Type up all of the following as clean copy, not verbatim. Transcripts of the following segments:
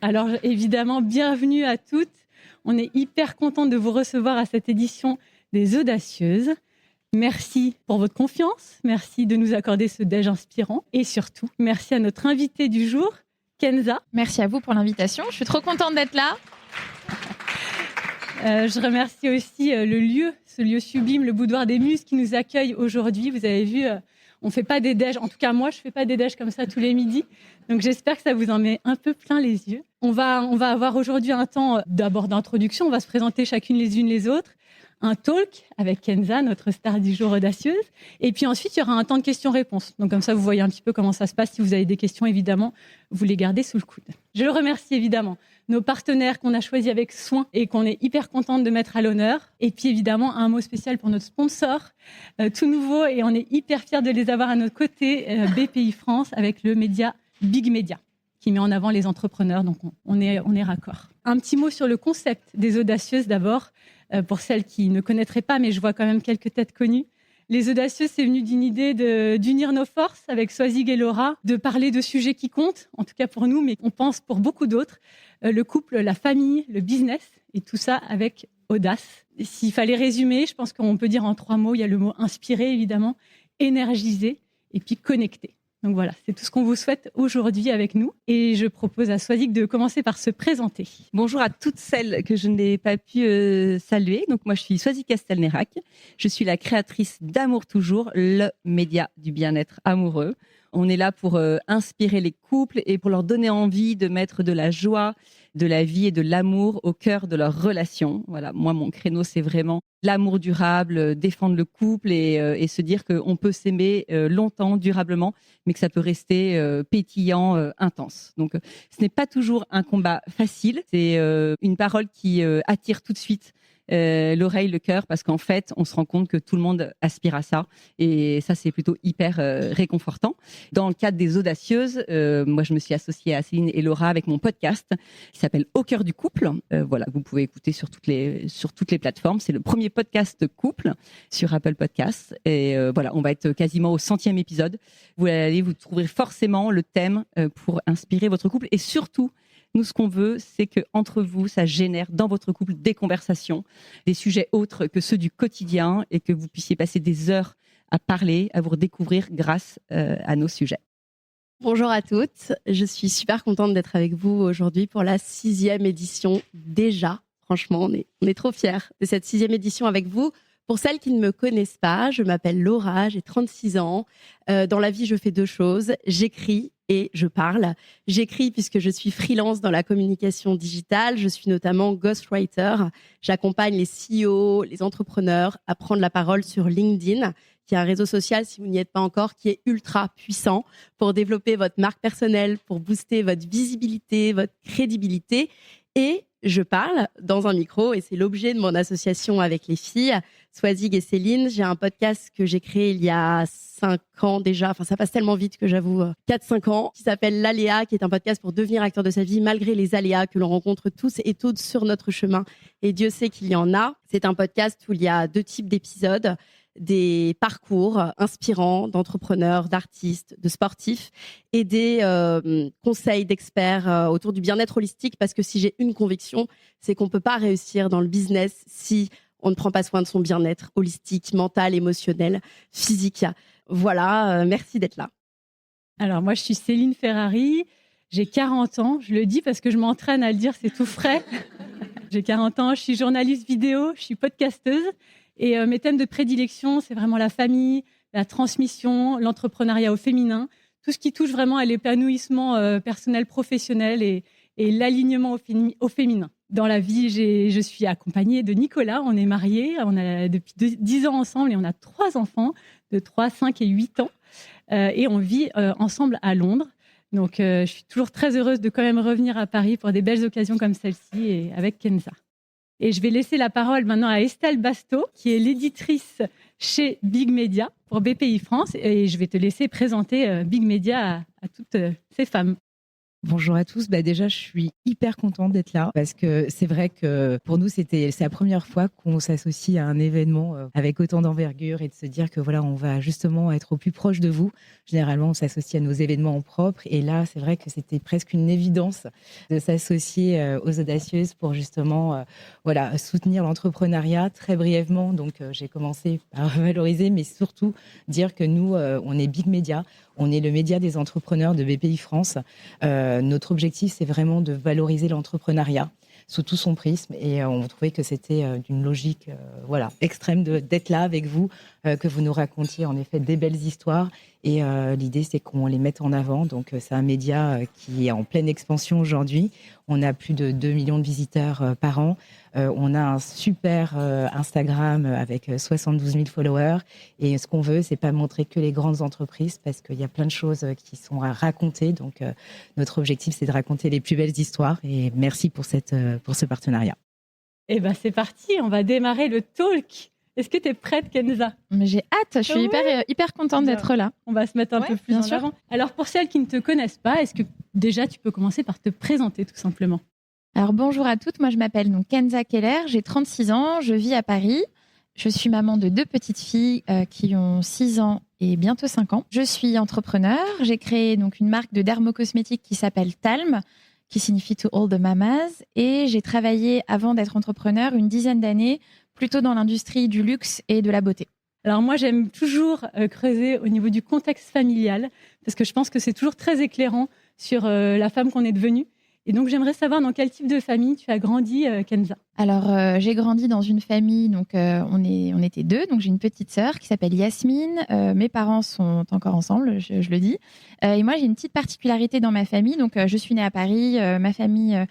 Alors évidemment, bienvenue à toutes. On est hyper content de vous recevoir à cette édition des Audacieuses. Merci pour votre confiance, merci de nous accorder ce déj inspirant et surtout, merci à notre invitée du jour, Kenza. Merci à vous pour l'invitation, je suis trop contente d'être là. Je remercie aussi ce lieu sublime, le Boudoir des Muses qui nous accueille aujourd'hui. Vous avez vu, on ne fait pas des déj, en tout cas moi je ne fais pas des déj comme ça tous les midis, donc j'espère que ça vous en met un peu plein les yeux. On va avoir aujourd'hui un temps d'abord d'introduction, on va se présenter chacune les unes les autres, un talk avec Kenza, notre star du jour audacieuse, et puis ensuite il y aura un temps de questions-réponses. Donc comme ça vous voyez un petit peu comment ça se passe. Si vous avez des questions, évidemment, vous les gardez sous le coude. Je le remercie évidemment nos partenaires qu'on a choisis avec soin et qu'on est hyper contente de mettre à l'honneur. Et puis évidemment, un mot spécial pour notre sponsor, tout nouveau, et on est hyper fiers de les avoir à notre côté, BPI France, avec le média Big Media, qui met en avant les entrepreneurs. Donc on est raccord. Un petit mot sur le concept des Audacieuses d'abord, pour celles qui ne connaîtraient pas, mais je vois quand même quelques têtes connues. Les Audacieuses, c'est venu d'une idée d'unir nos forces avec Swazig et Laura, de parler de sujets qui comptent, en tout cas pour nous, mais on pense pour beaucoup d'autres, le couple, la famille, le business, et tout ça avec audace. Et s'il fallait résumer, je pense qu'on peut dire en 3 mots, il y a le mot inspirer, évidemment, énergiser, et puis connecter. Donc voilà, c'est tout ce qu'on vous souhaite aujourd'hui avec nous. Et je propose à Swazig de commencer par se présenter. Bonjour à toutes celles que je n'ai pas pu saluer. Donc moi, je suis Swazig Castelnerac. Je suis la créatrice d'Amour Toujours, le média du bien-être amoureux. On est là pour inspirer les couples et pour leur donner envie de mettre de la joie, de la vie et de l'amour au cœur de leur relation. Voilà, moi, mon créneau, c'est vraiment l'amour durable, défendre le couple et se dire qu'on peut s'aimer longtemps, durablement, mais que ça peut rester pétillant, intense. Donc, ce n'est pas toujours un combat facile. C'est une parole qui attire tout de suite l'oreille, le cœur, parce qu'en fait, on se rend compte que tout le monde aspire à ça. Et ça, c'est plutôt hyper réconfortant. Dans le cadre des Audacieuses, moi, je me suis associée à Céline et Laura avec mon podcast qui s'appelle Au cœur du couple. Voilà, vous pouvez écouter sur toutes les plateformes. C'est le premier podcast couple sur Apple Podcasts. Et voilà, on va être quasiment au 100e épisode. Vous allez vous trouver forcément le thème pour inspirer votre couple et surtout, nous, ce qu'on veut, c'est que entre vous, ça génère dans votre couple des conversations, des sujets autres que ceux du quotidien et que vous puissiez passer des heures à parler, à vous redécouvrir grâce à nos sujets. Bonjour à toutes, je suis super contente d'être avec vous aujourd'hui pour la 6e édition déjà. Franchement, on est trop fiers de cette 6e édition avec vous. Pour celles qui ne me connaissent pas, je m'appelle Laura, j'ai 36 ans. Dans la vie, je fais 2 choses, j'écris et je parle. J'écris puisque je suis freelance dans la communication digitale. Je suis notamment ghostwriter. J'accompagne les CEO, les entrepreneurs à prendre la parole sur LinkedIn, qui est un réseau social, si vous n'y êtes pas encore, qui est ultra puissant pour développer votre marque personnelle, pour booster votre visibilité, votre crédibilité. Et je parle dans un micro et c'est l'objet de mon association avec les filles, Swazig et Céline. J'ai un podcast que j'ai créé il y a 5 ans déjà, enfin ça passe tellement vite que j'avoue 4-5 ans, qui s'appelle L'Aléa, qui est un podcast pour devenir acteur de sa vie malgré les aléas que l'on rencontre tous et toutes sur notre chemin. Et Dieu sait qu'il y en a. C'est un podcast où il y a 2 types d'épisodes, des parcours inspirants d'entrepreneurs, d'artistes, de sportifs et des conseils d'experts autour du bien-être holistique, parce que si j'ai une conviction, c'est qu'on ne peut pas réussir dans le business si on ne prend pas soin de son bien-être holistique, mental, émotionnel, physique. Voilà, merci d'être là. Alors moi, je suis Céline Ferrari, j'ai 40 ans, je le dis parce que je m'entraîne à le dire, c'est tout frais. J'ai 40 ans, je suis journaliste vidéo, je suis podcasteuse. Et mes thèmes de prédilection, c'est vraiment la famille, la transmission, l'entrepreneuriat au féminin, tout ce qui touche vraiment à l'épanouissement personnel, professionnel et l'alignement au féminin. Dans la vie, je suis accompagnée de Nicolas, on est mariés, on a depuis 10 ans ensemble et on a 3 enfants de 3, 5 et 8 ans. Et on vit ensemble à Londres. Donc je suis toujours très heureuse de quand même revenir à Paris pour des belles occasions comme celle-ci et avec Kenza. Et je vais laisser la parole maintenant à Estelle Basto, qui est l'éditrice chez Big Media pour BPI France. Et je vais te laisser présenter Big Media à toutes ces femmes. Bonjour à tous. Déjà, je suis hyper contente d'être là parce que c'est vrai que pour nous, c'est la première fois qu'on s'associe à un événement avec autant d'envergure et de se dire que voilà, on va justement être au plus proche de vous. Généralement, on s'associe à nos événements propres et là, c'est vrai que c'était presque une évidence de s'associer aux Audacieuses pour justement voilà, soutenir l'entrepreneuriat très brièvement. Donc, j'ai commencé par valoriser, mais surtout dire que nous, on est Big Media. On est le média des entrepreneurs de BPI France. Notre objectif, c'est vraiment de valoriser l'entrepreneuriat sous tout son prisme. Et on trouvait que c'était d'une logique extrême d'être là avec vous, que vous nous racontiez en effet des belles histoires. Et l'idée, c'est qu'on les mette en avant. Donc, c'est un média qui est en pleine expansion aujourd'hui. On a plus de 2 millions de visiteurs par an. On a un super Instagram avec 72 000 followers. Et ce qu'on veut, c'est pas montrer que les grandes entreprises parce qu'il y a plein de choses qui sont à raconter. Donc, notre objectif, c'est de raconter les plus belles histoires. Et merci pour ce partenariat. Eh ben, c'est parti. On va démarrer le talk. Est-ce que tu es prête, Kenza? Mais j'ai hâte, je suis hyper contente d'être là. On va se mettre un peu plus en avant. Alors, pour celles qui ne te connaissent pas, est-ce que déjà tu peux commencer par te présenter tout simplement? Alors bonjour à toutes, moi je m'appelle donc Kenza Keller, j'ai 36 ans, je vis à Paris. Je suis maman de 2 petites filles qui ont 6 ans et bientôt 5 ans. Je suis entrepreneur, j'ai créé donc une marque de dermocosmétiques qui s'appelle Talm, qui signifie To All the Mamas. Et j'ai travaillé, avant d'être entrepreneur, une dizaine d'années, plutôt dans l'industrie du luxe et de la beauté. Alors moi, j'aime toujours creuser au niveau du contexte familial, parce que je pense que c'est toujours très éclairant sur la femme qu'on est devenue. Et donc, j'aimerais savoir dans quel type de famille tu as grandi, Kenza. Alors, j'ai grandi dans une famille, donc on était 2. Donc, j'ai une petite sœur qui s'appelle Yasmine. Mes parents sont encore ensemble, je le dis. Et moi, j'ai une petite particularité dans ma famille. Donc, je suis née à Paris. Ma famille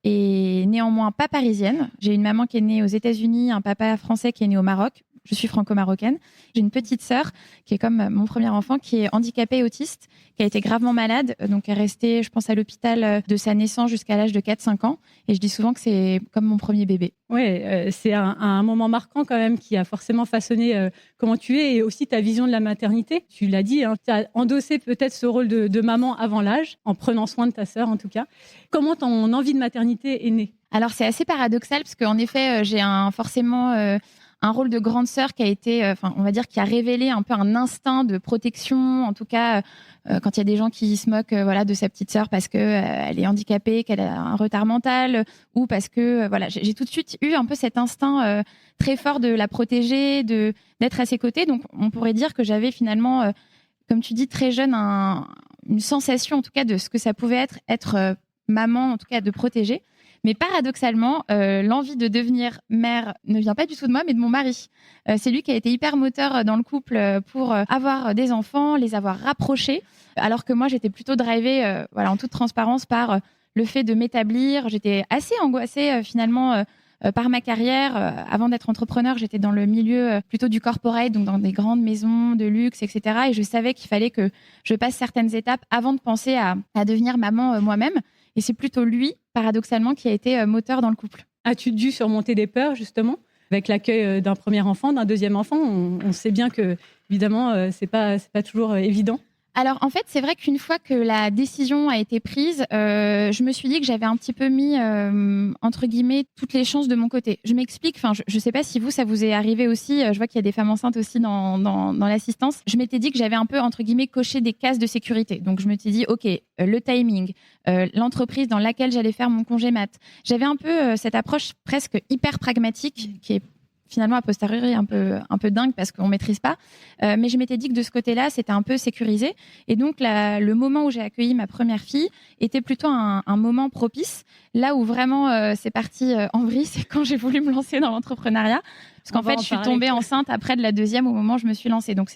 est néanmoins pas parisienne. J'ai une maman qui est née aux États-Unis, un papa français qui est né au Maroc. Je suis franco-marocaine. J'ai une petite sœur qui est comme mon premier enfant, qui est handicapée et autiste, qui a été gravement malade. Donc, elle est restée, je pense, à l'hôpital de sa naissance jusqu'à l'âge de 4-5 ans. Et je dis souvent que c'est comme mon premier bébé. Oui, c'est un moment marquant quand même qui a forcément façonné comment tu es et aussi ta vision de la maternité. Tu l'as dit, tu as endossé peut-être ce rôle de maman avant l'âge, en prenant soin de ta sœur en tout cas. Comment ton envie de maternité est née? Alors, c'est assez paradoxal parce qu'en effet, j'ai forcément un rôle de grande sœur qui a été, on va dire, qui a révélé un peu un instinct de protection. En tout cas, quand il y a des gens qui se moquent, de sa petite sœur parce que elle est handicapée, qu'elle a un retard mental, ou parce que, j'ai tout de suite eu un peu cet instinct très fort de la protéger, d'être à ses côtés. Donc, on pourrait dire que j'avais finalement, comme tu dis, très jeune, une sensation, en tout cas, de ce que ça pouvait être maman, en tout cas, de protéger. Mais paradoxalement, l'envie de devenir mère ne vient pas du tout de moi, mais de mon mari. C'est lui qui a été hyper moteur dans le couple pour avoir des enfants, les avoir rapprochés, alors que moi, j'étais plutôt drivée, en toute transparence, par le fait de m'établir. J'étais assez angoissée, finalement, par ma carrière. Avant d'être entrepreneur, j'étais dans le milieu plutôt du corporate, donc dans des grandes maisons de luxe, etc. Et je savais qu'il fallait que je passe certaines étapes avant de penser à devenir maman moi-même. Et c'est plutôt lui, paradoxalement, qui a été moteur dans le couple. As-tu dû surmonter des peurs, justement, avec l'accueil d'un premier enfant, d'un deuxième enfant? On sait bien que, évidemment, c'est pas toujours évident. Alors, en fait, c'est vrai qu'une fois que la décision a été prise, je me suis dit que j'avais un petit peu mis, entre guillemets, toutes les chances de mon côté. Je m'explique, je ne sais pas si ça vous est arrivé aussi. Je vois qu'il y a des femmes enceintes aussi dans l'assistance. Je m'étais dit que j'avais un peu, entre guillemets, coché des cases de sécurité. Donc, je m'étais dit, OK, le timing, l'entreprise dans laquelle j'allais faire mon congé mat. J'avais un peu cette approche presque hyper pragmatique qui est finalement a posteriori un peu dingue parce qu'on maîtrise pas. Mais je m'étais dit que de ce côté-là, c'était un peu sécurisé. Et donc, le moment où j'ai accueilli ma première fille était plutôt un moment propice. Là où vraiment c'est parti en vrille, c'est quand j'ai voulu me lancer dans l'entrepreneuriat. Parce qu'en fait, je suis tombée enceinte après de la deuxième au moment où je me suis lancée. Donc,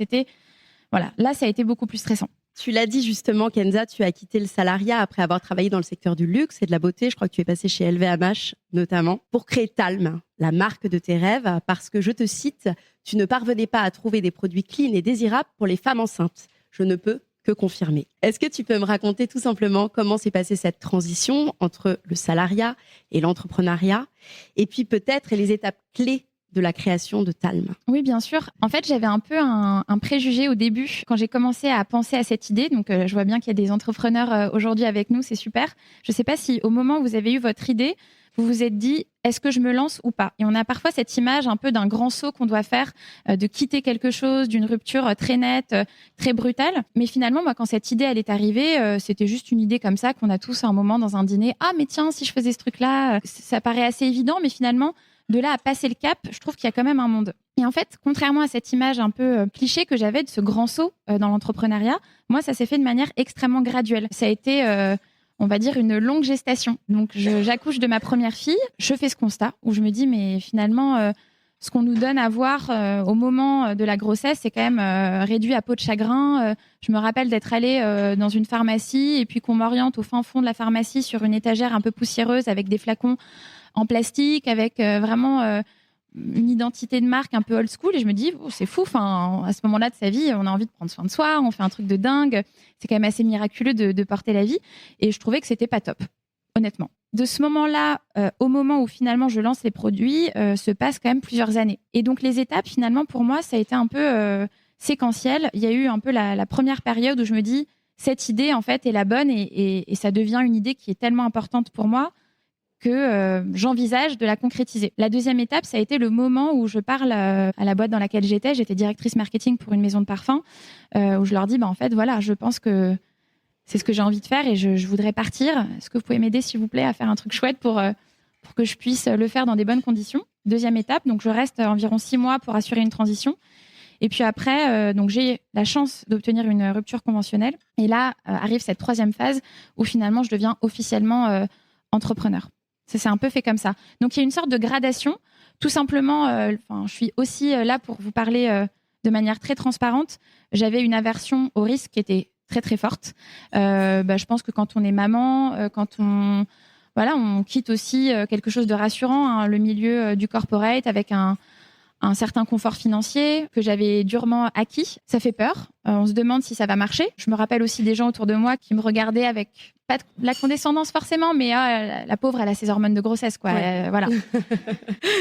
là, ça a été beaucoup plus stressant. Tu l'as dit justement, Kenza, tu as quitté le salariat après avoir travaillé dans le secteur du luxe et de la beauté. Je crois que tu es passée chez LVMH notamment pour créer Talm, la marque de tes rêves, parce que, je te cite, « Tu ne parvenais pas à trouver des produits clean et désirables pour les femmes enceintes. Je ne peux que confirmer. » Est-ce que tu peux me raconter tout simplement comment s'est passée cette transition entre le salariat et l'entrepreneuriat, et puis peut-être les étapes clés de la création de Talm? Oui, bien sûr. En fait, j'avais un peu un préjugé au début quand j'ai commencé à penser à cette idée. Donc, je vois bien qu'il y a des entrepreneurs aujourd'hui avec nous, c'est super. Je ne sais pas si au moment où vous avez eu votre idée, vous vous êtes dit, est-ce que je me lance ou pas? Et on a parfois cette image un peu d'un grand saut qu'on doit faire, de quitter quelque chose, d'une rupture très nette, très brutale. Mais finalement, moi, quand cette idée, elle est arrivée, c'était juste une idée comme ça qu'on a tous à un moment dans un dîner. Ah, mais tiens, si je faisais ce truc-là, ça paraît assez évident, mais finalement, de là à passer le cap, je trouve qu'il y a quand même un monde. Et en fait, contrairement à cette image un peu cliché que j'avais de ce grand saut dans l'entrepreneuriat, moi, ça s'est fait de manière extrêmement graduelle. Ça a été, on va dire, une longue gestation. Donc, j'accouche de ma première fille, je fais ce constat où je me dis, mais finalement, ce qu'on nous donne à voir au moment de la grossesse, c'est quand même réduit à peau de chagrin. Je me rappelle d'être allée dans une pharmacie et puis qu'on m'oriente au fin fond de la pharmacie sur une étagère un peu poussiéreuse avec des flacons en plastique, avec vraiment une identité de marque un peu old school. Et je me dis, oh, c'est fou. Enfin, à ce moment-là de sa vie, on a envie de prendre soin de soi, on fait un truc de dingue. C'est quand même assez miraculeux de porter la vie. Et je trouvais que c'était pas top, honnêtement. De ce moment-là au moment où finalement je lance les produits, se passent quand même plusieurs années. Et donc les étapes, finalement, pour moi, ça a été un peu séquentiel. Il y a eu un peu la première période où je me dis, cette idée, en fait, est la bonne et ça devient une idée qui est tellement importante pour moi que j'envisage de la concrétiser. La deuxième étape, ça a été le moment où je parle à la boîte dans laquelle j'étais. J'étais directrice marketing pour une maison de parfum, où je leur dis, en fait, voilà, je pense que c'est ce que j'ai envie de faire et je voudrais partir. Est-ce que vous pouvez m'aider, s'il vous plaît, à faire un truc chouette pour que je puisse le faire dans des bonnes conditions? Deuxième étape, donc je reste environ 6 mois pour assurer une transition. Et puis après, donc j'ai la chance d'obtenir une rupture conventionnelle. Et là, arrive cette troisième phase où finalement, je deviens officiellement entrepreneur. Ça s'est un peu fait comme ça. Donc, il y a une sorte de gradation. Tout simplement, je suis aussi là pour vous parler de manière très transparente. J'avais une aversion au risque qui était très, très forte. Je pense que quand on est maman, quand on quitte aussi quelque chose de rassurant, hein, le milieu du corporate avec un certain confort financier que j'avais durement acquis. Ça fait peur. On se demande si ça va marcher. Je me rappelle aussi des gens autour de moi qui me regardaient avec pas de la condescendance forcément, mais la pauvre, elle a ses hormones de grossesse, quoi. Ouais. Voilà.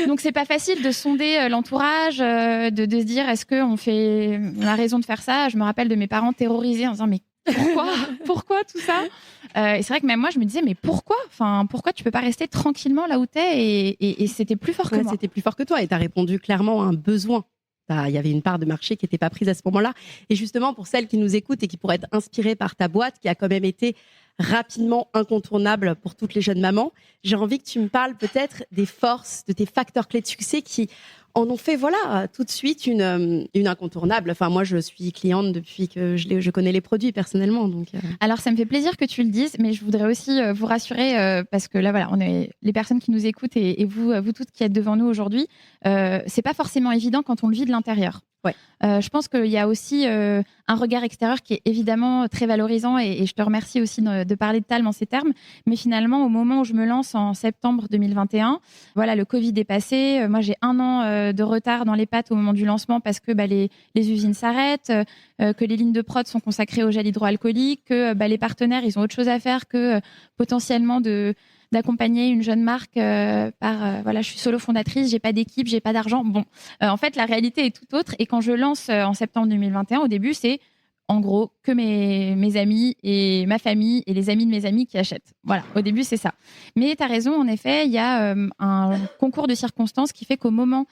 Donc c'est pas facile de sonder l'entourage, de se dire est-ce on a raison de faire ça. Je me rappelle de mes parents terrorisés en disant mais pourquoi tout ça? Et c'est vrai que même moi, je me disais, mais pourquoi tu peux pas rester tranquillement là où t'es? Et c'était plus fort que moi. C'était plus fort que toi et tu as répondu clairement à un besoin. Il y avait une part de marché qui n'était pas prise à ce moment-là. Et justement, pour celles qui nous écoutent et qui pourraient être inspirées par ta boîte, qui a quand même été rapidement incontournable pour toutes les jeunes mamans, j'ai envie que tu me parles peut-être des forces, de tes facteurs clés de succès qui en ont fait, tout de suite une incontournable. Enfin, moi, je suis cliente depuis que je connais les produits personnellement. Donc, Alors, ça me fait plaisir que tu le dises, mais je voudrais aussi vous rassurer parce que là, on est les personnes qui nous écoutent et vous toutes qui êtes devant nous aujourd'hui. C'est pas forcément évident quand on le vit de l'intérieur. Ouais. Je pense qu'il y a aussi un regard extérieur qui est évidemment très valorisant et je te remercie aussi de parler de Talm en ces termes. Mais finalement, au moment où je me lance en septembre 2021, le Covid est passé. Moi, j'ai 1 an de retard dans les pattes au moment du lancement parce que les usines s'arrêtent, que les lignes de prod sont consacrées au gel hydroalcoolique, que les partenaires, ils ont autre chose à faire que potentiellement d'accompagner une jeune marque je suis solo fondatrice, j'ai pas d'équipe, j'ai pas d'argent. Bon, en fait, la réalité est tout autre. Et quand je lance en septembre 2021, au début, c'est en gros que mes amis et ma famille et les amis de mes amis qui achètent. Voilà, au début, c'est ça. Mais tu as raison, en effet, il y a un concours de circonstances qui fait qu'au moment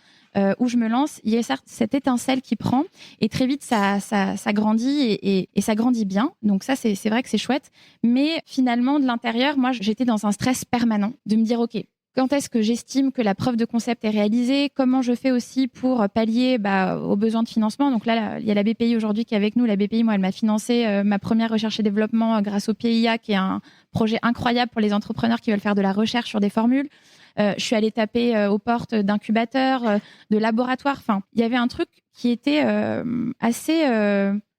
où je me lance, il y a cette étincelle qui prend et très vite, ça grandit et ça grandit bien. Donc ça, c'est vrai que c'est chouette. Mais finalement, de l'intérieur, moi, j'étais dans un stress permanent de me dire, OK, quand est-ce que j'estime que la preuve de concept est réalisée? Comment je fais aussi pour pallier aux besoins de financement? Donc là, il y a la BPI aujourd'hui qui est avec nous. La BPI, moi, elle m'a financé ma première recherche et développement grâce au PIA, qui est un projet incroyable pour les entrepreneurs qui veulent faire de la recherche sur des formules. Je suis allée taper aux portes d'incubateurs, de laboratoires. Enfin, il y avait un truc qui était assez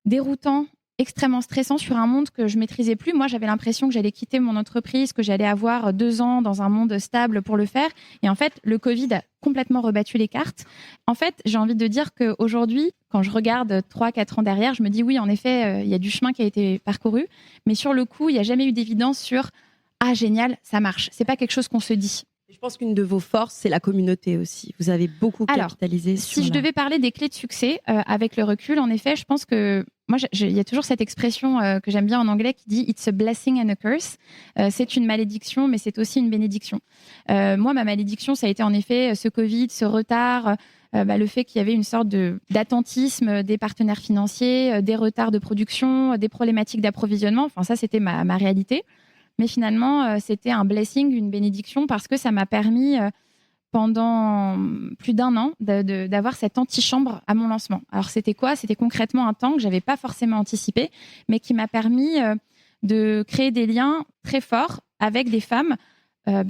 déroutant, extrêmement stressant sur un monde que je maîtrisais plus. Moi, j'avais l'impression que j'allais quitter mon entreprise, que j'allais avoir 2 ans dans un monde stable pour le faire. Et en fait, le Covid a complètement rebattu les cartes. En fait, j'ai envie de dire qu'aujourd'hui, quand je regarde 3-4 ans derrière, je me dis oui, en effet, il y a du chemin qui a été parcouru. Mais sur le coup, il n'y a jamais eu d'évidence sur « Ah, génial, ça marche ». C'est pas quelque chose qu'on se dit. Je pense qu'une de vos forces, c'est la communauté aussi. Vous avez beaucoup capitalisé sur si je devais parler des clés de succès, avec le recul, en effet, je pense que moi, il y a toujours cette expression que j'aime bien en anglais qui dit « It's a blessing and a curse ». C'est une malédiction, mais c'est aussi une bénédiction. Moi, ma malédiction, ça a été en effet ce Covid, ce retard, le fait qu'il y avait une sorte d'attentisme des partenaires financiers, des retards de production, des problématiques d'approvisionnement. Enfin, ça, c'était ma réalité. Mais finalement, c'était un blessing, une bénédiction, parce que ça m'a permis, pendant plus d'1 an, d'avoir cette antichambre à mon lancement. Alors, c'était quoi ? C'était concrètement un temps que je n'avais pas forcément anticipé, mais qui m'a permis de créer des liens très forts avec des femmes.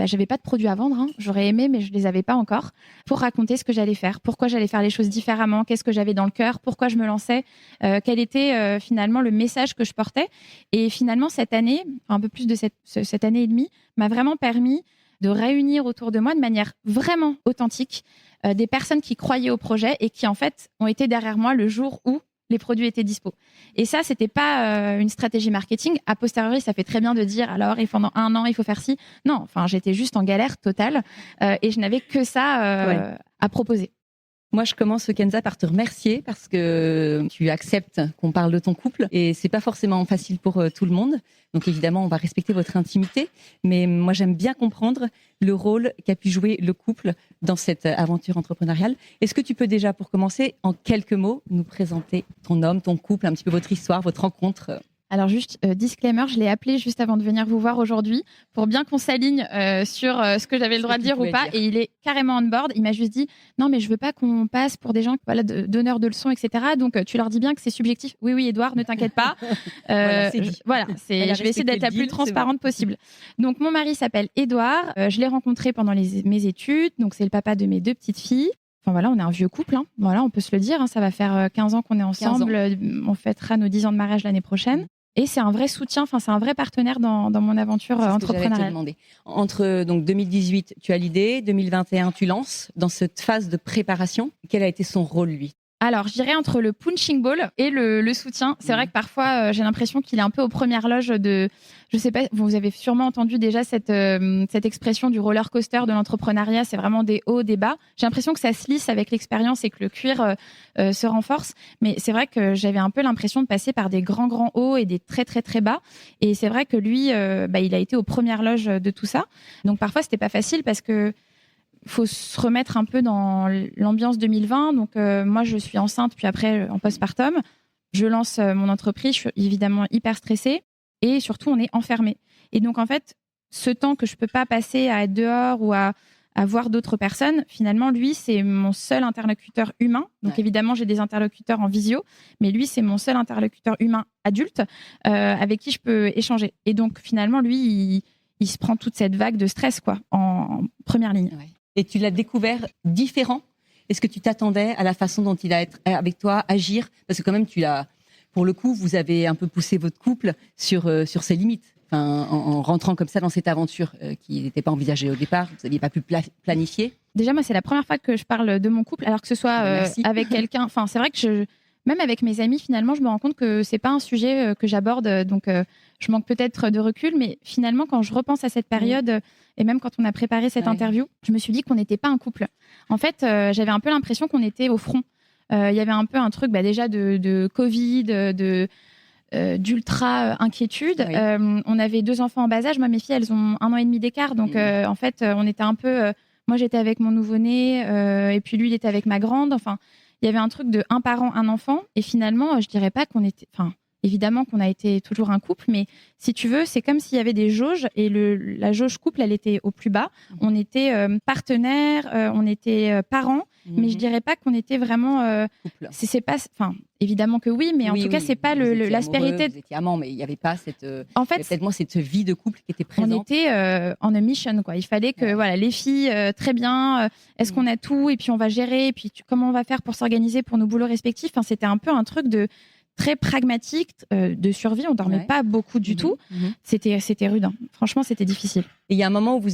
J'avais pas de produits à vendre, j'aurais aimé, mais je les avais pas encore, pour raconter ce que j'allais faire, pourquoi j'allais faire les choses différemment, qu'est-ce que j'avais dans le cœur, pourquoi je me lançais, quel était finalement le message que je portais. Et finalement, cette année, un peu plus de cette année et demie, m'a vraiment permis de réunir autour de moi de manière vraiment authentique des personnes qui croyaient au projet et qui en fait ont été derrière moi le jour où les produits étaient dispo. Et ça, c'était pas une stratégie marketing. A posteriori, ça fait très bien de dire, alors, pendant 1 an, il faut faire ci. Non, enfin, j'étais juste en galère totale et je n'avais que ça à proposer. Moi, je commence, Kenza, par te remercier parce que tu acceptes qu'on parle de ton couple et c'est pas forcément facile pour tout le monde. Donc, évidemment, on va respecter votre intimité. Mais moi, j'aime bien comprendre le rôle qu'a pu jouer le couple dans cette aventure entrepreneuriale. Est-ce que tu peux déjà, pour commencer, en quelques mots, nous présenter ton homme, ton couple, un petit peu votre histoire, votre rencontre ? Alors juste, disclaimer, je l'ai appelé juste avant de venir vous voir aujourd'hui pour bien qu'on s'aligne sur ce que j'avais le droit de dire ou pas. Et il est carrément on board. Il m'a juste dit, non, mais je veux pas qu'on passe pour des gens donneurs de leçons, etc. Donc, tu leur dis bien que c'est subjectif. Oui, Édouard, ne t'inquiète pas. Je vais essayer d'être la plus transparente possible. Donc, mon mari s'appelle Édouard. Je l'ai rencontré pendant mes études. Donc, c'est le papa de mes 2 petites filles. Enfin voilà, on est un vieux couple. Voilà, on peut se le dire. Ça va faire 15 ans qu'on est ensemble. On fêtera nos 10 ans de mariage l'année prochaine. Et c'est un vrai soutien, c'est un vrai partenaire dans mon aventure entrepreneuriale. Entre donc 2018, tu as l'idée, 2021, tu lances. Dans cette phase de préparation, quel a été son rôle, lui ? Alors, je dirais entre le punching ball et le soutien. C'est vrai que parfois, j'ai l'impression qu'il est un peu aux premières loges de... Je sais pas, vous avez sûrement entendu déjà cette expression du roller coaster de l'entrepreneuriat. C'est vraiment des hauts, des bas. J'ai l'impression que ça se lisse avec l'expérience et que le cuir se renforce. Mais c'est vrai que j'avais un peu l'impression de passer par des grands hauts et des très, très, très bas. Et c'est vrai que lui, il a été aux premières loges de tout ça. Donc parfois, c'était pas facile parce que faut se remettre un peu dans l'ambiance 2020. Donc, moi, je suis enceinte, puis après, en postpartum. Je lance mon entreprise. Je suis évidemment hyper stressée. Et surtout, on est enfermé. Et donc, en fait, ce temps que je peux pas passer à être dehors ou à voir d'autres personnes, finalement, lui, c'est mon seul interlocuteur humain. Donc, évidemment, j'ai des interlocuteurs en visio. Mais lui, c'est mon seul interlocuteur humain adulte avec qui je peux échanger. Et donc, finalement, lui, il se prend toute cette vague de stress, quoi, en première ligne. Ouais. Et tu l'as découvert différent. Est-ce que tu t'attendais à la façon dont il va être avec toi, agir ? Parce que quand même, pour le coup, vous avez un peu poussé votre couple sur ses limites. Enfin, en rentrant comme ça dans cette aventure qui n'était pas envisagée au départ, vous n'aviez pas pu planifier. Déjà, moi, c'est la première fois que je parle de mon couple, alors que ce soit avec quelqu'un. Enfin, c'est vrai que même avec mes amis, finalement, je me rends compte que c'est pas un sujet que j'aborde. Donc, je manque peut-être de recul. Mais finalement, quand je repense à cette période, et même quand on a préparé cette interview, je me suis dit qu'on n'était pas un couple. En fait, j'avais un peu l'impression qu'on était au front. Il y avait un peu un truc déjà de Covid, d'ultra inquiétude. Oui. On avait 2 enfants en bas âge. Moi, mes filles, elles ont 1 an et demi d'écart. Donc, en fait, on était un peu... moi, j'étais avec mon nouveau-né et puis lui, il était avec ma grande. Enfin, il y avait un truc de 1 parent, 1 enfant. Et finalement, je dirais pas qu'on était... Enfin, évidemment qu'on a été toujours un couple, mais si tu veux, c'est comme s'il y avait des jauges et la jauge couple, elle était au plus bas. On était partenaires, on était parents, mais je dirais pas qu'on était vraiment... c'est pas... Enfin, évidemment que oui, mais en tout cas, c'est pas l'aspérité... Vous étiez amants, mais il n'y avait pas cette... en fait, peut-être moins cette vie de couple qui était présente. On était en a mission, quoi. Il fallait que voilà, les filles, très bien, est-ce qu'on a tout, et puis on va gérer, et puis comment on va faire pour s'organiser pour nos boulots respectifs. Enfin, c'était un peu un truc très pragmatique, de survie. On dormait pas beaucoup du tout. C'était rude. Franchement, c'était difficile. Et il y a un moment où vous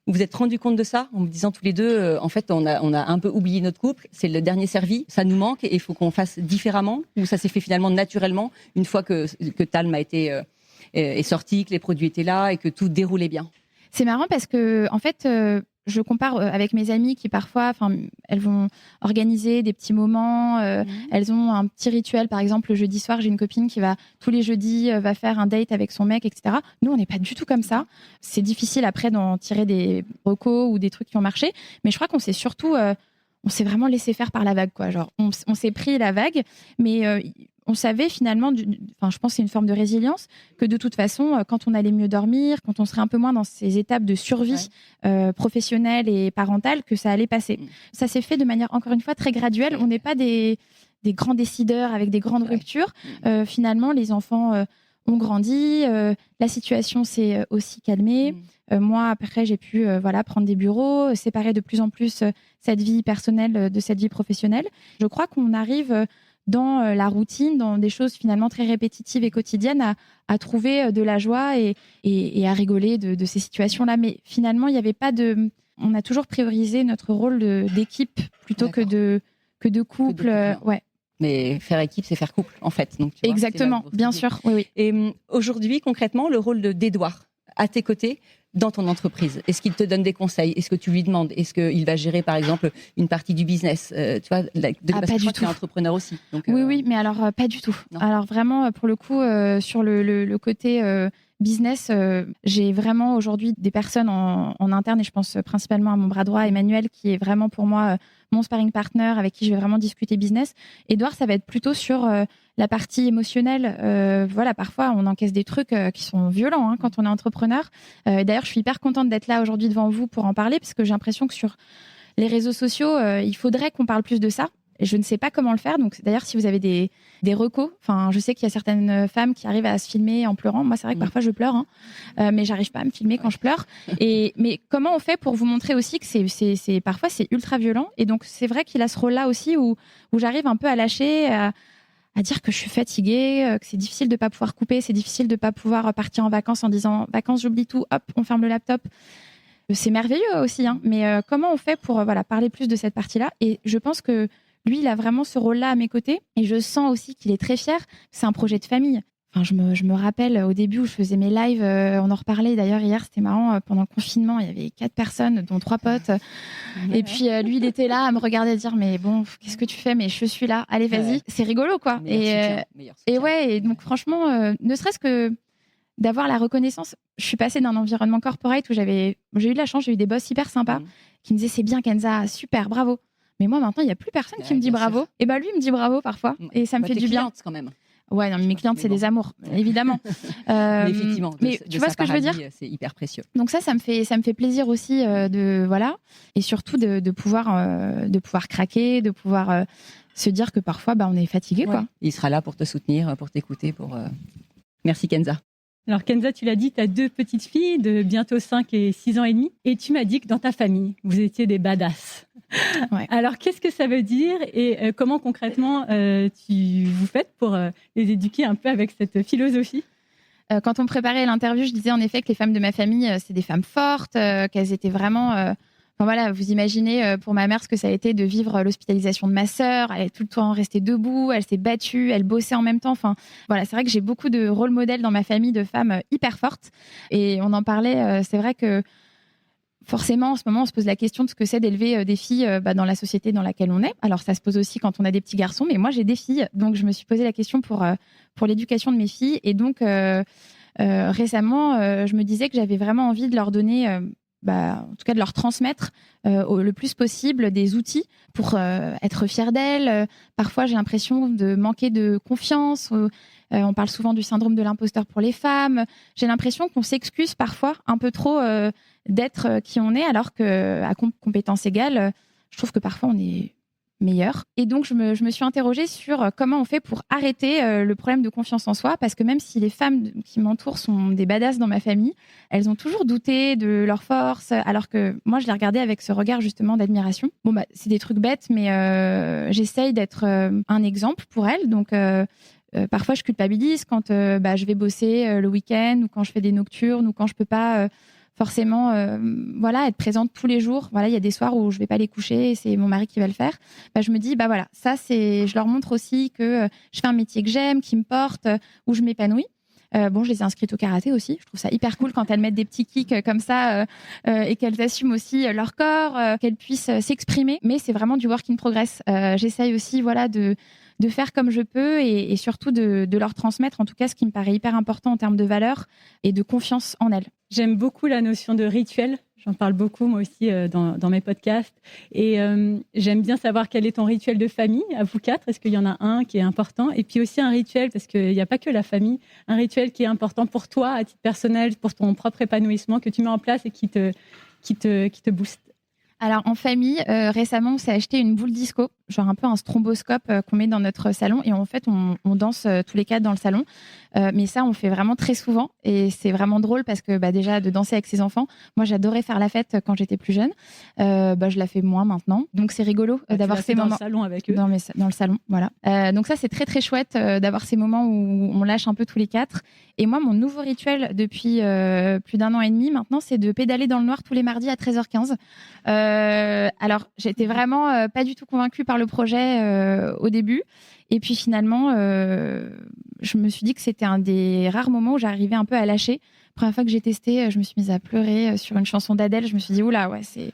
vous êtes rendu compte de ça, en me disant tous les deux, en fait, on a un peu oublié notre couple, c'est le dernier servi, ça nous manque et il faut qu'on fasse différemment, ou ça s'est fait finalement naturellement, une fois que Talm est sorti, que les produits étaient là et que tout déroulait bien? C'est marrant parce que, en fait, je compare avec mes amies qui parfois, elles vont organiser des petits moments, elles ont un petit rituel. Par exemple, le jeudi soir, j'ai une copine qui va tous les jeudis va faire un date avec son mec, etc. Nous, on n'est pas du tout comme ça. C'est difficile après d'en tirer des recos ou des trucs qui ont marché, mais je crois qu'on s'est surtout, on s'est vraiment laissé faire par la vague, quoi. Genre, on s'est pris la vague, mais on savait finalement, je pense que c'est une forme de résilience, que de toute façon, quand on allait mieux dormir, quand on serait un peu moins dans ces étapes de survie professionnelle et parentale, que ça allait passer. Ça s'est fait de manière, encore une fois, très graduelle. On n'est pas des grands décideurs avec des grandes ruptures. Finalement, les enfants ont grandi, la situation s'est aussi calmée. Moi, après, j'ai pu prendre des bureaux, séparer de plus en plus cette vie personnelle de cette vie professionnelle. Je crois qu'on arrive dans la routine, dans des choses finalement très répétitives et quotidiennes, à trouver de la joie et à rigoler de ces situations-là. Mais finalement, il n'y avait pas de... On a toujours priorisé notre rôle d'équipe plutôt que de couple. Ouais. Mais faire équipe, c'est faire couple, en fait. Donc, tu vois, exactement, bien sûr. Oui. Et aujourd'hui, concrètement, le rôle d'Édouard, à tes côtés, dans ton entreprise, est-ce qu'il te donne des conseils? Est-ce que tu lui demandes? Est-ce qu'il va gérer, par exemple, une partie du business? Tu vois, parce pas que du tout. Tu es entrepreneur aussi. Donc, oui, mais alors pas du tout. Non. Alors vraiment, pour le coup, sur le côté business, j'ai vraiment aujourd'hui des personnes en interne, et je pense principalement à mon bras droit, Emmanuel, qui est vraiment pour moi mon sparring partner, avec qui je vais vraiment discuter business. Édouard, ça va être plutôt sur la partie émotionnelle. Parfois, on encaisse des trucs qui sont violents quand on est entrepreneur. D'ailleurs, je suis hyper contente d'être là aujourd'hui devant vous pour en parler, parce que j'ai l'impression que sur les réseaux sociaux, il faudrait qu'on parle plus de ça. Et je ne sais pas comment le faire. Donc, d'ailleurs, si vous avez des recos, je sais qu'il y a certaines femmes qui arrivent à se filmer en pleurant. Moi, c'est vrai que parfois, je pleure, mais j'arrive pas à me filmer quand je pleure. Mais comment on fait pour vous montrer aussi que parfois, c'est ultra violent. Et donc, c'est vrai qu'il a ce rôle-là aussi où j'arrive un peu à lâcher, à dire que je suis fatiguée, que c'est difficile de pas pouvoir couper, c'est difficile de pas pouvoir partir en vacances en disant « vacances, j'oublie tout, hop, on ferme le laptop ». C'est merveilleux aussi, mais comment on fait pour parler plus de cette partie-là? Et je pense que lui, il a vraiment ce rôle-là à mes côtés, et je sens aussi qu'il est très fier. C'est un projet de famille. Je me rappelle au début où je faisais mes lives, on en reparlait d'ailleurs hier, c'était marrant, pendant le confinement, il y avait 4 personnes, dont 3 potes. Et puis lui, il était là à me regarder dire « mais bon, qu'est-ce que tu fais? Mais je suis là, allez, vas-y ». C'est rigolo, quoi. Meilleur soutien. Et donc franchement, ne serait-ce que d'avoir la reconnaissance. Je suis passée d'un environnement corporate où j'ai eu de la chance, j'ai eu des boss hyper sympas qui me disaient « c'est bien Kenza, super, bravo ». Mais moi, maintenant, il n'y a plus personne qui me dit bravo. Et lui, il me dit bravo parfois. Et ça me fait du bien. Quand même. Ouais, non, mais mes clientes, c'est des amours, évidemment. Mais effectivement, tu vois ce que je veux dire? C'est hyper précieux. Donc ça me fait plaisir aussi et surtout de pouvoir craquer, de pouvoir se dire que parfois, on est fatigué, quoi. Il sera là pour te soutenir, pour t'écouter, Merci Kenza. Alors Kenza, tu l'as dit, tu as 2 petites filles de bientôt 5 et 6 ans et demi. Et tu m'as dit que dans ta famille, vous étiez des badass. Ouais. Alors qu'est-ce que ça veut dire et comment concrètement vous faites pour les éduquer un peu avec cette philosophie? Quand on préparait l'interview, je disais en effet que les femmes de ma famille, c'est des femmes fortes, qu'elles étaient vraiment... vous imaginez pour ma mère ce que ça a été de vivre l'hospitalisation de ma sœur. Elle est tout le temps restée debout, elle s'est battue, elle bossait en même temps. C'est vrai que j'ai beaucoup de rôles modèles dans ma famille de femmes hyper fortes. Et on en parlait, c'est vrai que forcément, en ce moment, on se pose la question de ce que c'est d'élever des filles dans la société dans laquelle on est. Alors, ça se pose aussi quand on a des petits garçons, mais moi, j'ai des filles. Donc, je me suis posé la question pour l'éducation de mes filles. Et donc, récemment, je me disais que j'avais vraiment envie de leur donner... en tout cas de leur transmettre le plus possible des outils pour être fière d'elles. Parfois, j'ai l'impression de manquer de confiance. On parle souvent du syndrome de l'imposteur pour les femmes. J'ai l'impression qu'on s'excuse parfois un peu trop d'être qui on est, alors qu'à compétences égales, je trouve que parfois on est meilleur. Et donc, je me suis interrogée sur comment on fait pour arrêter le problème de confiance en soi, parce que même si les femmes qui m'entourent sont des badass dans ma famille, elles ont toujours douté de leur force, alors que moi, je les regardais avec ce regard justement d'admiration. C'est des trucs bêtes, mais j'essaye d'être un exemple pour elles. Donc, parfois, je culpabilise quand je vais bosser le week-end, ou quand je fais des nocturnes, ou quand je peux pas... forcément, être présente tous les jours. Il y a des soirs où je vais pas les coucher et c'est mon mari qui va le faire. Je me dis, ça, je leur montre aussi que je fais un métier que j'aime, qui me porte, où je m'épanouis. Bon, je les ai inscrites au karaté aussi. Je trouve ça hyper cool quand elles mettent des petits kicks comme ça et qu'elles assument aussi leur corps, qu'elles puissent s'exprimer. Mais c'est vraiment du work in progress. J'essaye aussi, voilà, de faire comme je peux et surtout de leur transmettre, en tout cas, ce qui me paraît hyper important en termes de valeurs et de confiance en elles. J'aime beaucoup la notion de rituel. J'en parle beaucoup, moi aussi, dans mes podcasts. Et j'aime bien savoir quel est ton rituel de famille, à vous quatre. Est-ce qu'il y en a un qui est important? Et puis aussi un rituel, parce qu'il n'y a pas que la famille, un rituel qui est important pour toi, à titre personnel, pour ton propre épanouissement, que tu mets en place et qui te booste. Alors, en famille, récemment, on s'est acheté une boule disco, genre un peu un stromboscope qu'on met dans notre salon. Et en fait, on danse tous les quatre dans le salon. Mais ça, on fait vraiment très souvent. Et c'est vraiment drôle parce que déjà, de danser avec ses enfants, moi, j'adorais faire la fête quand j'étais plus jeune. Je la fais moins maintenant. Donc, c'est rigolo d'avoir ces moments. Dans le salon avec eux. Dans le salon, voilà. Donc ça, c'est très, très chouette d'avoir ces moments où on lâche un peu tous les quatre. Et moi, mon nouveau rituel depuis plus d'1 an et demi maintenant, c'est de pédaler dans le noir tous les mardis à 13h15. Alors, j'étais vraiment pas du tout convaincue par le projet au début. Et puis finalement, je me suis dit que c'était un des rares moments où j'arrivais un peu à lâcher. La première fois que j'ai testé, je me suis mise à pleurer sur une chanson d'Adèle. Je me suis dit, oula, c'est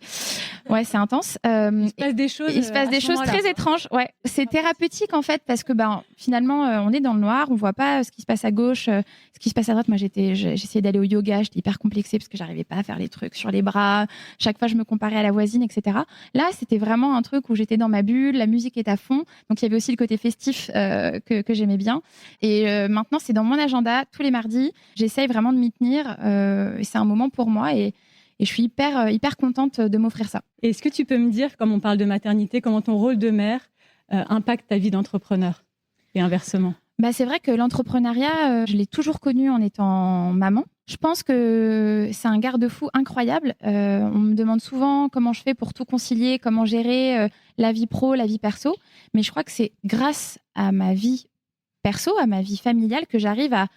intense. Il se passe des choses. Il se passe des choses très étranges. Ouais, c'est thérapeutique en fait parce que finalement, on est dans le noir, on voit pas ce qui se passe à gauche, ce qui se passe à droite. Moi, j'essayais d'aller au yoga, j'étais hyper complexée parce que j'arrivais pas à faire les trucs sur les bras. Chaque fois, je me comparais à la voisine, etc. Là, c'était vraiment un truc où j'étais dans ma bulle, la musique est à fond. Donc, il y avait aussi le côté festif que j'aimais bien. Et maintenant, c'est dans mon agenda tous les mardis. J'essaye vraiment de m'y tenir. Et c'est un moment pour moi et je suis hyper contente de m'offrir ça. Est-ce que tu peux me dire, comme on parle de maternité, comment ton rôle de mère impacte ta vie d'entrepreneur et inversement? C'est vrai que l'entrepreneuriat, je l'ai toujours connu en étant maman. Je pense que c'est un garde-fou incroyable. On me demande souvent comment je fais pour tout concilier, comment gérer la vie pro, la vie perso. Mais je crois que c'est grâce à ma vie perso, à ma vie familiale, que j'arrive à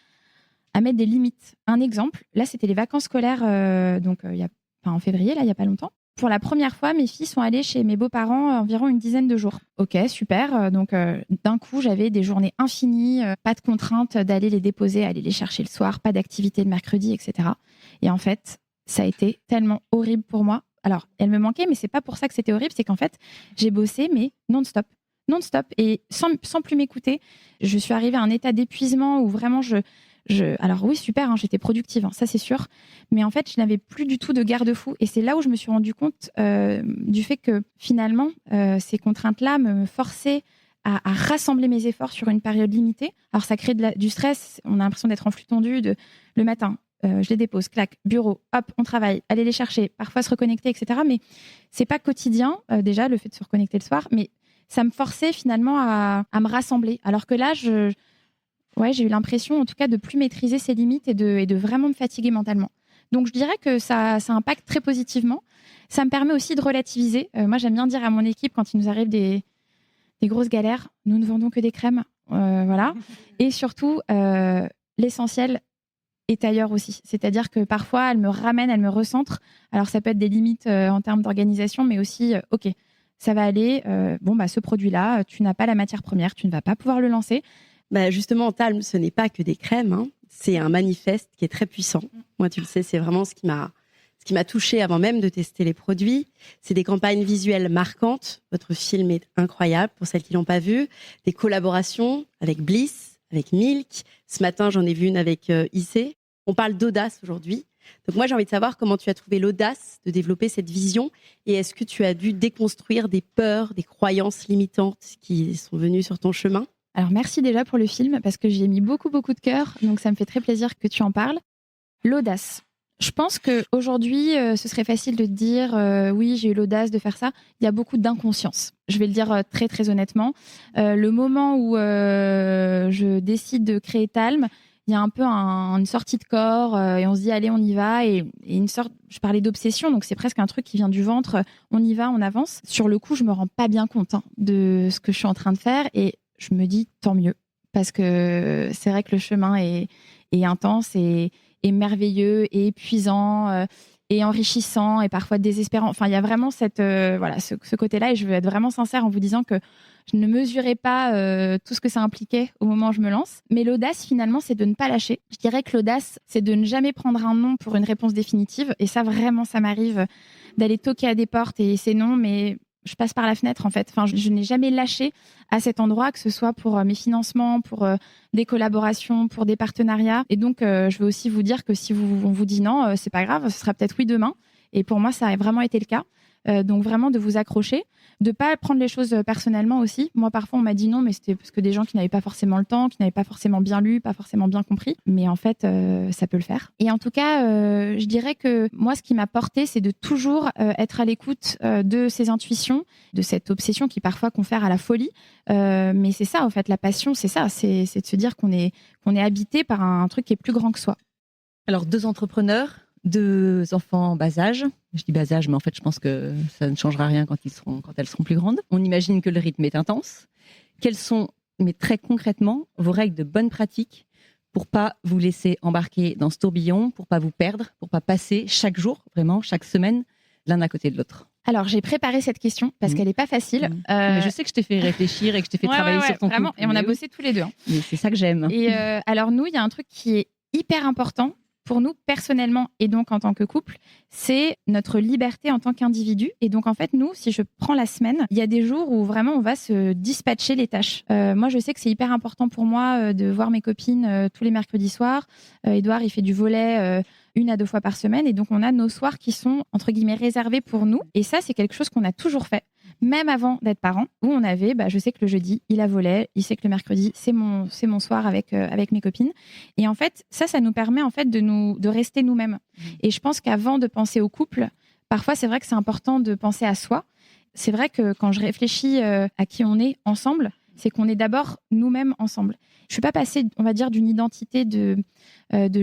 mettre des limites. Un exemple, là, c'était les vacances scolaires en février, là, il n'y a pas longtemps. Pour la première fois, mes filles sont allées chez mes beaux-parents environ une dizaine de jours. Ok, super. Donc, d'un coup, j'avais des journées infinies, pas de contrainte d'aller les déposer, aller les chercher le soir, pas d'activité le mercredi, etc. Et en fait, ça a été tellement horrible pour moi. Alors, elles me manquaient, mais c'est pas pour ça que c'était horrible. C'est qu'en fait, j'ai bossé, mais non-stop. Et sans plus m'écouter. Je suis arrivée à un état d'épuisement où vraiment alors oui, super, j'étais productive, ça c'est sûr. Mais en fait, je n'avais plus du tout de garde-fou. Et c'est là où je me suis rendu compte du fait que finalement, ces contraintes-là me forçaient à rassembler mes efforts sur une période limitée. Alors ça crée du stress, on a l'impression d'être en flux tendu le matin. Je les dépose, clac, bureau, hop, on travaille, aller les chercher, parfois se reconnecter, etc. Mais c'est pas quotidien, déjà, le fait de se reconnecter le soir, mais ça me forçait finalement à me rassembler. Alors que là, j'ai eu l'impression, en tout cas, de plus maîtriser ses limites et de vraiment me fatiguer mentalement. Donc, je dirais que ça impacte très positivement. Ça me permet aussi de relativiser. Moi, j'aime bien dire à mon équipe, quand il nous arrive des grosses galères, nous ne vendons que des crèmes. Voilà. Et surtout, l'essentiel est ailleurs aussi. C'est-à-dire que parfois, elle me ramène, elle me recentre. Alors, ça peut être des limites en termes d'organisation, mais aussi, OK, ça va aller. Ce produit-là, tu n'as pas la matière première, tu ne vas pas pouvoir le lancer. Justement, Talm, ce n'est pas que des crèmes, c'est un manifeste qui est très puissant. Moi, tu le sais, c'est vraiment ce qui m'a touchée avant même de tester les produits. C'est des campagnes visuelles marquantes. Votre film est incroyable pour celles qui l'ont pas vu. Des collaborations avec Bliss, avec Milk. Ce matin, j'en ai vu une avec IC. On parle d'audace aujourd'hui. Donc moi, j'ai envie de savoir comment tu as trouvé l'audace de développer cette vision et est-ce que tu as dû déconstruire des peurs, des croyances limitantes qui sont venues sur ton chemin? Alors, merci déjà pour le film, parce que j'y ai mis beaucoup, beaucoup de cœur. Donc, ça me fait très plaisir que tu en parles. L'audace. Je pense qu'aujourd'hui, ce serait facile de dire oui, j'ai eu l'audace de faire ça. Il y a beaucoup d'inconscience. Je vais le dire très, très honnêtement. Le moment où je décide de créer Talm, il y a un peu une sortie de corps et on se dit allez, on y va. Et une sorte, je parlais d'obsession, donc c'est presque un truc qui vient du ventre. On y va, on avance. Sur le coup, je me rends pas bien compte de ce que je suis en train de faire et je me dis tant mieux, parce que c'est vrai que le chemin est intense et merveilleux et épuisant. et enrichissant et parfois désespérant. Enfin, il y a vraiment ce côté-là, et je veux être vraiment sincère en vous disant que je ne mesurais pas tout ce que ça impliquait au moment où je me lance. Mais l'audace, finalement, c'est de ne pas lâcher. Je dirais que l'audace, c'est de ne jamais prendre un non pour une réponse définitive. Et ça, vraiment, ça m'arrive d'aller toquer à des portes et c'est non, mais je passe par la fenêtre, en fait. Enfin, je n'ai jamais lâché à cet endroit, que ce soit pour mes financements, pour des collaborations, pour des partenariats. Et donc, je veux aussi vous dire que si on vous dit non, c'est pas grave, ce sera peut-être oui demain. Et pour moi, ça a vraiment été le cas. Donc vraiment de vous accrocher, de pas prendre les choses personnellement aussi. Moi, parfois, on m'a dit non, mais c'était parce que des gens qui n'avaient pas forcément le temps, qui n'avaient pas forcément bien lu, pas forcément bien compris. Mais en fait, ça peut le faire. Et en tout cas, je dirais que moi, ce qui m'a porté, c'est de toujours être à l'écoute de ces intuitions, de cette obsession qui parfois confère à la folie. Mais c'est ça, en fait, la passion, c'est ça, c'est de se dire qu'on est habité par un truc qui est plus grand que soi. Alors, 2 entrepreneurs, 2 enfants en bas âge. Je dis bas âge, mais en fait, je pense que ça ne changera rien quand elles seront plus grandes. On imagine que le rythme est intense. Quelles sont, mais très concrètement, vos règles de bonne pratique pour pas vous laisser embarquer dans ce tourbillon, pour pas vous perdre, pour pas passer chaque jour, vraiment, chaque semaine, l'un à côté de l'autre? Alors, j'ai préparé cette question parce qu'elle n'est pas facile. Mais je sais que je t'ai fait réfléchir et que je t'ai fait travailler sur ton vraiment, couple. et on a bossé tous les deux. Hein. Mais c'est ça que j'aime. Et alors, nous, il y a un truc qui est hyper important pour nous personnellement et donc en tant que couple, c'est notre liberté en tant qu'individu. Et donc en fait, nous, si je prends la semaine, il y a des jours où vraiment on va se dispatcher les tâches. Moi, je sais que c'est hyper important pour moi de voir mes copines tous les mercredis soirs. Édouard, il fait du volley 1 à 2 fois par semaine. Et donc on a nos soirs qui sont entre guillemets réservés pour nous. Et ça, c'est quelque chose qu'on a toujours fait. Même avant d'être parents, où on avait, je sais que le jeudi, il a volley, il sait que le mercredi, c'est mon soir avec mes copines. Et en fait, ça nous permet en fait de rester nous-mêmes. Et je pense qu'avant de penser au couple, parfois c'est vrai que c'est important de penser à soi. C'est vrai que quand je réfléchis à qui on est ensemble, c'est qu'on est d'abord nous-mêmes ensemble. Je suis pas passée, on va dire, d'une identité de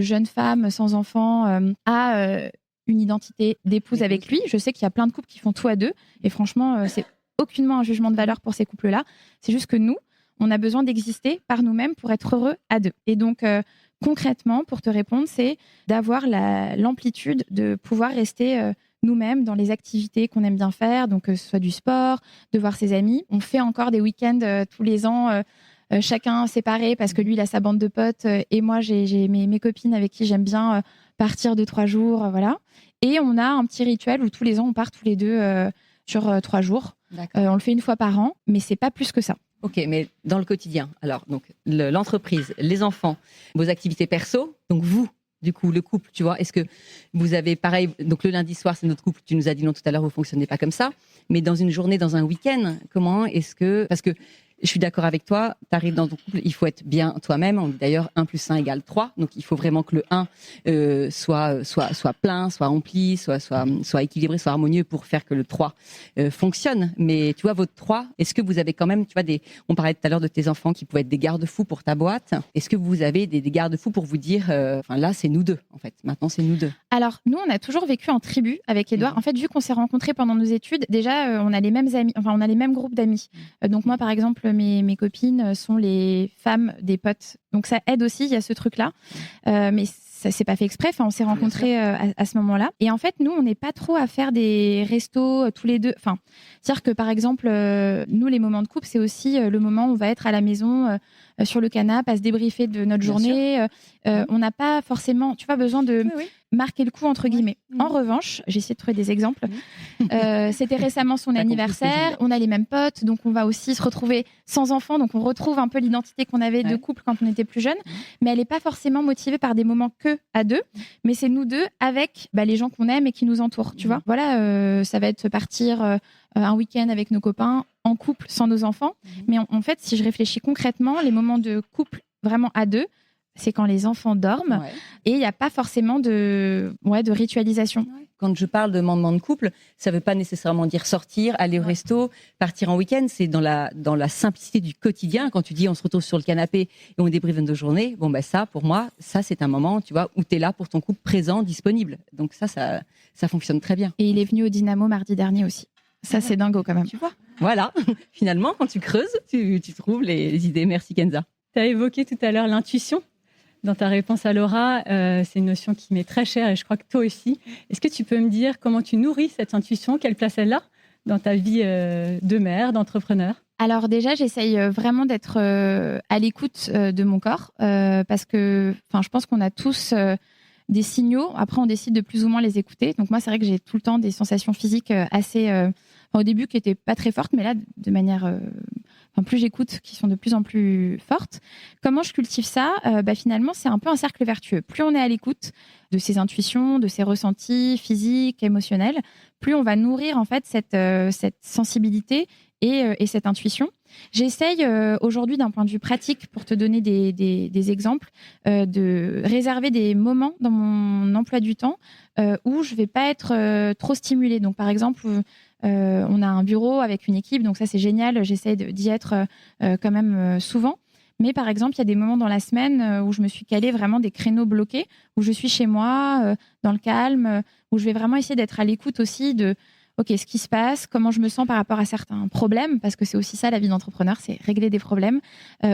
jeune femme sans enfant à une identité d'épouse avec lui. Je sais qu'il y a plein de couples qui font tout à deux. Et franchement, c'est aucunement un jugement de valeur pour ces couples-là. C'est juste que nous, on a besoin d'exister par nous-mêmes pour être heureux à deux. Et donc, concrètement, pour te répondre, c'est d'avoir l'amplitude de pouvoir rester nous-mêmes dans les activités qu'on aime bien faire. Donc, que ce soit du sport, de voir ses amis. On fait encore des week-ends tous les ans chacun séparé parce que lui, il a sa bande de potes et moi, j'ai mes copines avec qui j'aime bien partir 2-3 jours. Voilà. Et on a un petit rituel où tous les ans, on part tous les deux sur 3 jours. On le fait 1 fois par an, mais c'est pas plus que ça. Ok, mais dans le quotidien, alors, donc, l'entreprise, les enfants, vos activités perso, donc vous, du coup, le couple, tu vois, est-ce que vous avez pareil, donc le lundi soir, c'est notre couple, tu nous as dit non tout à l'heure, vous fonctionnez pas comme ça, mais dans une journée, dans un week-end, comment est-ce que, parce que je suis d'accord avec toi, tu arrives dans ton couple, il faut être bien toi-même. On dit d'ailleurs 1 + 1 = 3. Donc il faut vraiment que le 1 soit plein, soit rempli, soit équilibré, soit harmonieux pour faire que le 3 fonctionne. Mais tu vois, votre 3, est-ce que vous avez quand même, tu vois, on parlait tout à l'heure de tes enfants qui pouvaient être des garde-fous pour ta boîte. Est-ce que vous avez des garde-fous pour vous dire, là, c'est nous deux, en fait. Maintenant, c'est nous deux. Alors, nous, on a toujours vécu en tribu avec Édouard. En fait, vu qu'on s'est rencontrés pendant nos études, déjà, on a les mêmes amis, on a les mêmes groupes d'amis. Donc moi, par exemple, mes copines sont les femmes des potes. Donc ça aide aussi, il y a ce truc-là. Mais ça s'est pas fait exprès. Enfin, on s'est rencontrés à ce moment-là. Et en fait, nous, on n'est pas trop à faire des restos tous les deux. Enfin, c'est-à-dire que par exemple, nous, les moments de couple, c'est aussi le moment où on va être à la maison sur le canapé à se débriefer de notre journée. On n'a pas forcément, tu vois, besoin de marquer le coup entre guillemets. En revanche, j'ai essayé de trouver des exemples. C'était récemment son anniversaire. On a les mêmes potes, donc on va aussi se retrouver sans enfants. Donc on retrouve un peu l'identité qu'on avait de couple quand on était plus jeune. Mais elle n'est pas forcément motivée par des moments que à deux. Mais c'est nous deux avec les gens qu'on aime et qui nous entourent. Tu vois. Voilà, ça va être partir un week-end avec nos copains en couple sans nos enfants. Mais en fait, si je réfléchis concrètement, les moments de couple vraiment à deux, c'est quand les enfants dorment et il n'y a pas forcément de ritualisation. Quand je parle de moment de couple, ça ne veut pas nécessairement dire sortir, aller au resto, partir en week-end. C'est dans la simplicité du quotidien. Quand tu dis on se retrouve sur le canapé et on débriefe de journée, ça, pour moi, ça, c'est un moment, tu vois, où tu es là pour ton couple présent, disponible. Donc ça fonctionne très bien. Et il est venu au Dynamo mardi dernier aussi. Ça, c'est dingo quand même. Tu vois. Voilà. Finalement, quand tu creuses, tu trouves les idées. Merci Kenza. Tu as évoqué tout à l'heure l'intuition. dans ta réponse à Laura. C'est une notion qui m'est très chère et je crois que toi aussi. Est-ce que tu peux me dire comment tu nourris cette intuition, quelle place elle a dans ta vie de mère, d'entrepreneur? Alors déjà, j'essaye vraiment d'être à l'écoute de mon corps parce que je pense qu'on a tous des signaux. Après, on décide de plus ou moins les écouter. Donc moi, c'est vrai que j'ai tout le temps des sensations physiques assez, au début, qui n'étaient pas très fortes, mais là, de manière, plus j'écoute, qui sont de plus en plus fortes. Comment je cultive ça? Finalement, c'est un peu un cercle vertueux. Plus on est à l'écoute de ses intuitions, de ses ressentis physiques, émotionnels, plus on va nourrir en fait cette sensibilité et cette intuition. J'essaye aujourd'hui, d'un point de vue pratique, pour te donner des exemples, de réserver des moments dans mon emploi du temps où je ne vais pas être trop stimulée. Donc, par exemple, on a un bureau avec une équipe, donc ça, c'est génial. J'essaie d'y être quand même souvent. Mais par exemple, il y a des moments dans la semaine où je me suis calée vraiment des créneaux bloqués, où je suis chez moi, dans le calme, où je vais vraiment essayer d'être à l'écoute aussi de OK, ce qui se passe, comment je me sens par rapport à certains problèmes, parce que c'est aussi ça la vie d'entrepreneur, c'est régler des problèmes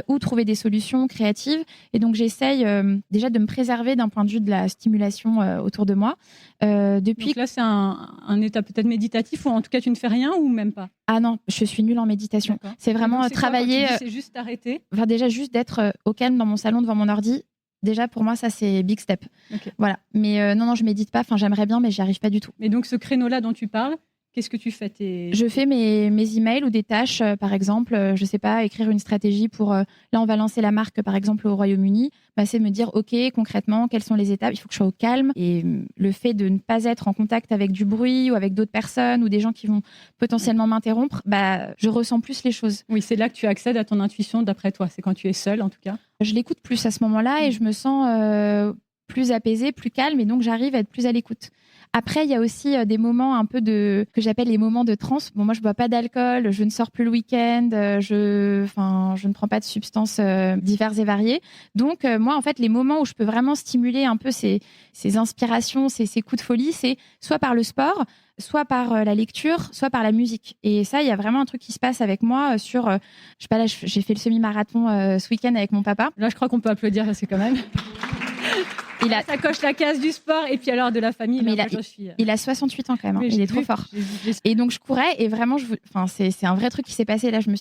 ou trouver des solutions créatives. Et donc j'essaye déjà de me préserver d'un point de vue de la stimulation autour de moi. Depuis... Donc là, c'est un état peut-être méditatif, ou en tout cas tu ne fais rien ou même pas? Ah non, je suis nulle en méditation. D'accord. C'est vraiment travailler. C'est juste arrêter. Déjà juste d'être au calme dans mon salon devant mon ordi. Déjà, pour moi, ça, c'est big step. Okay. Voilà. Mais non, je médite pas. J'aimerais bien, mais j'y arrive pas du tout. Mais donc, ce créneau-là dont tu parles, qu'est-ce que tu fais? Je fais mes emails ou des tâches, par exemple, je sais pas, écrire une stratégie pour... là, on va lancer la marque, par exemple, au Royaume-Uni. C'est me dire, OK, concrètement, quelles sont les étapes? Il faut que je sois au calme. Et le fait de ne pas être en contact avec du bruit ou avec d'autres personnes ou des gens qui vont potentiellement m'interrompre, je ressens plus les choses. Oui, c'est là que tu accèdes à ton intuition, d'après toi. C'est quand tu es seule, en tout cas. Je l'écoute plus à ce moment-là et je me sens plus apaisée, plus calme, et donc j'arrive à être plus à l'écoute. Après, il y a aussi des moments un peu que j'appelle les moments de transe. Bon, moi, je bois pas d'alcool, je ne sors plus le week-end, je ne prends pas de substances diverses et variées. Donc, moi, en fait, les moments où je peux vraiment stimuler un peu ces inspirations, ces coups de folie, c'est soit par le sport, soit par la lecture, soit par la musique. Et ça, il y a vraiment un truc qui se passe avec moi sur... je sais pas, là, j'ai fait le semi-marathon ce week-end avec mon papa. Là, je crois qu'on peut applaudir, parce que quand même... Ça coche la case du sport et puis alors de la famille. Mais il a 68 ans quand même. Il est trop fort. Et donc je courais et vraiment, c'est un vrai truc qui s'est passé. Là, je me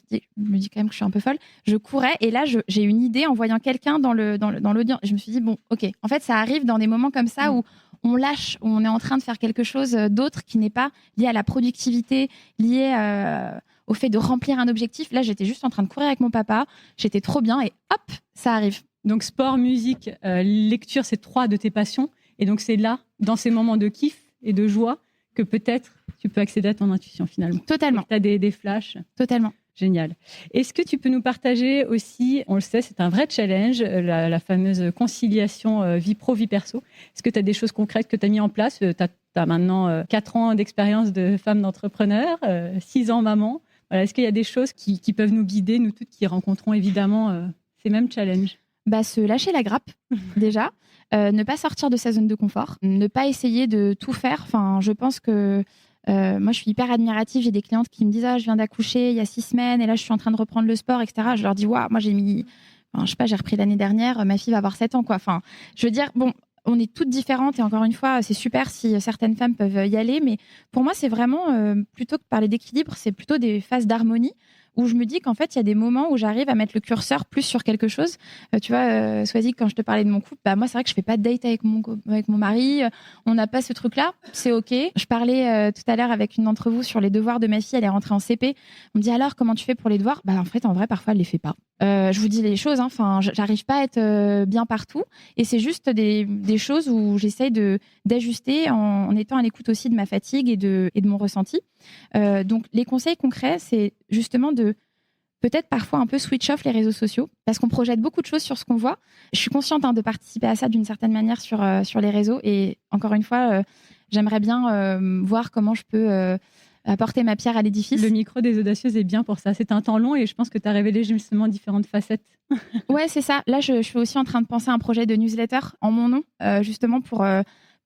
dis quand même que je suis un peu folle. Je courais et là, j'ai une idée en voyant quelqu'un dans l'audience. Je me suis dit, bon, OK. En fait, ça arrive dans des moments comme ça où on lâche, où on est en train de faire quelque chose d'autre qui n'est pas lié à la productivité, lié au fait de remplir un objectif. Là, j'étais juste en train de courir avec mon papa. J'étais trop bien et hop, ça arrive. Donc, sport, musique, lecture, c'est 3 de tes passions. Et donc, c'est là, dans ces moments de kiff et de joie, que peut-être tu peux accéder à ton intuition finalement. Totalement. Tu as des flashs. Totalement. Génial. Est-ce que tu peux nous partager aussi, on le sait, c'est un vrai challenge, la fameuse conciliation vie pro, vie perso. Est-ce que tu as des choses concrètes que tu as mis en place? Tu as maintenant 4 ans d'expérience de femme d'entrepreneur, 6 ans maman. Voilà, est-ce qu'il y a des choses qui peuvent nous guider, nous toutes qui rencontrons évidemment ces mêmes challenges? Se lâcher la grappe, déjà. Ne pas sortir de sa zone de confort. Ne pas essayer de tout faire. Je pense que moi, je suis hyper admirative. J'ai des clientes qui me disent « je viens d'accoucher il y a 6 semaines et là, je suis en train de reprendre le sport, etc. » Je leur dis « waouh, moi, j'ai repris l'année dernière. Ma fille va avoir 7 ans, quoi. » Je veux dire, bon, on est toutes différentes et encore une fois, c'est super si certaines femmes peuvent y aller. Mais pour moi, c'est vraiment, plutôt que de parler d'équilibre, c'est plutôt des phases d'harmonie, où je me dis qu'en fait, il y a des moments où j'arrive à mettre le curseur plus sur quelque chose. Tu vois, Swazik, quand je te parlais de mon couple, moi, c'est vrai que je fais pas de date avec mon mari. On n'a pas ce truc-là. C'est OK. Je parlais tout à l'heure avec une d'entre vous sur les devoirs de ma fille. Elle est rentrée en CP. On me dit alors, comment tu fais pour les devoirs? En fait, en vrai, parfois, elle les fait pas. Je vous dis les choses. J'arrive pas à être bien partout. Et c'est juste des choses où j'essaye d'ajuster en étant à l'écoute aussi de ma fatigue et de mon ressenti. Donc, les conseils concrets, c'est justement de peut-être parfois un peu switch off les réseaux sociaux, parce qu'on projette beaucoup de choses sur ce qu'on voit. Je suis consciente de participer à ça d'une certaine manière sur les réseaux. Et encore une fois, j'aimerais bien voir comment je peux apporter ma pierre à l'édifice. Le micro des audacieuses est bien pour ça. C'est un temps long et je pense que tu as révélé justement différentes facettes. Ouais, c'est ça. Là, je suis aussi en train de penser à un projet de newsletter en mon nom, justement pour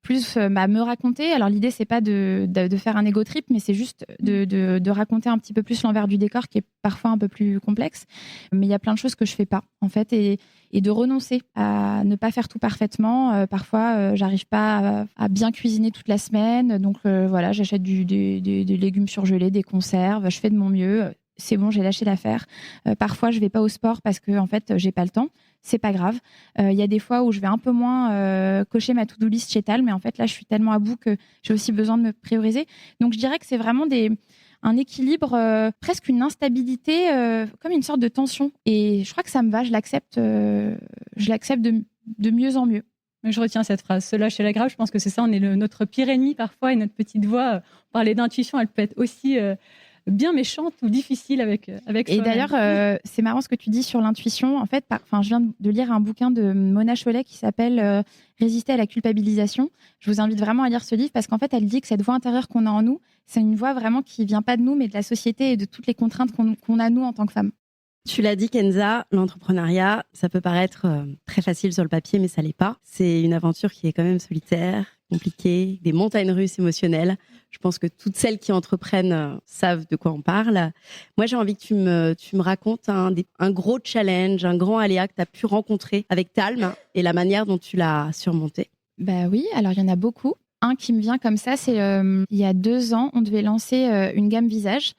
plus me raconter. Alors l'idée, c'est pas de faire un ego trip, mais c'est juste de raconter un petit peu plus l'envers du décor qui est parfois un peu plus complexe. Mais il y a plein de choses que je fais pas, en fait, et de renoncer à ne pas faire tout parfaitement. Parfois, j'arrive pas à bien cuisiner toute la semaine. Donc voilà, j'achète des légumes surgelés, des conserves, je fais de mon mieux. C'est bon, j'ai lâché l'affaire. Parfois, je vais pas au sport parce que en fait, j'ai pas le temps. C'est pas grave. Il y a des fois où je vais un peu moins cocher ma to-do list chez Tal, mais en fait là, je suis tellement à bout que j'ai aussi besoin de me prioriser. Donc, je dirais que c'est vraiment un équilibre, presque une instabilité, comme une sorte de tension. Et je crois que ça me va. Je l'accepte de mieux en mieux. Je retiens cette phrase, se lâcher la grappe. Je pense que c'est ça, on est notre pire ennemi parfois, et notre petite voix, parler d'intuition, elle peut être aussi bien méchante ou difficile avec Et d'ailleurs, c'est marrant ce que tu dis sur l'intuition. En fait, je viens de lire un bouquin de Mona Chollet qui s'appelle Résister à la culpabilisation. Je vous invite vraiment à lire ce livre parce qu'en fait, elle dit que cette voix intérieure qu'on a en nous, c'est une voix vraiment qui vient pas de nous, mais de la société et de toutes les contraintes qu'on a nous en tant que femmes. Tu l'as dit, Kenza, l'entrepreneuriat, ça peut paraître très facile sur le papier, mais ça l'est pas. C'est une aventure qui est quand même solitaire, compliquée, des montagnes russes émotionnelles. Je pense que toutes celles qui entreprennent savent de quoi on parle. Moi, j'ai envie que tu me racontes un gros challenge, un grand aléa que tu as pu rencontrer avec Talm et la manière dont tu l'as surmonté. Bah oui, alors il y en a beaucoup. Un qui me vient comme ça, c'est il y a 2 ans, on devait lancer une gamme visage.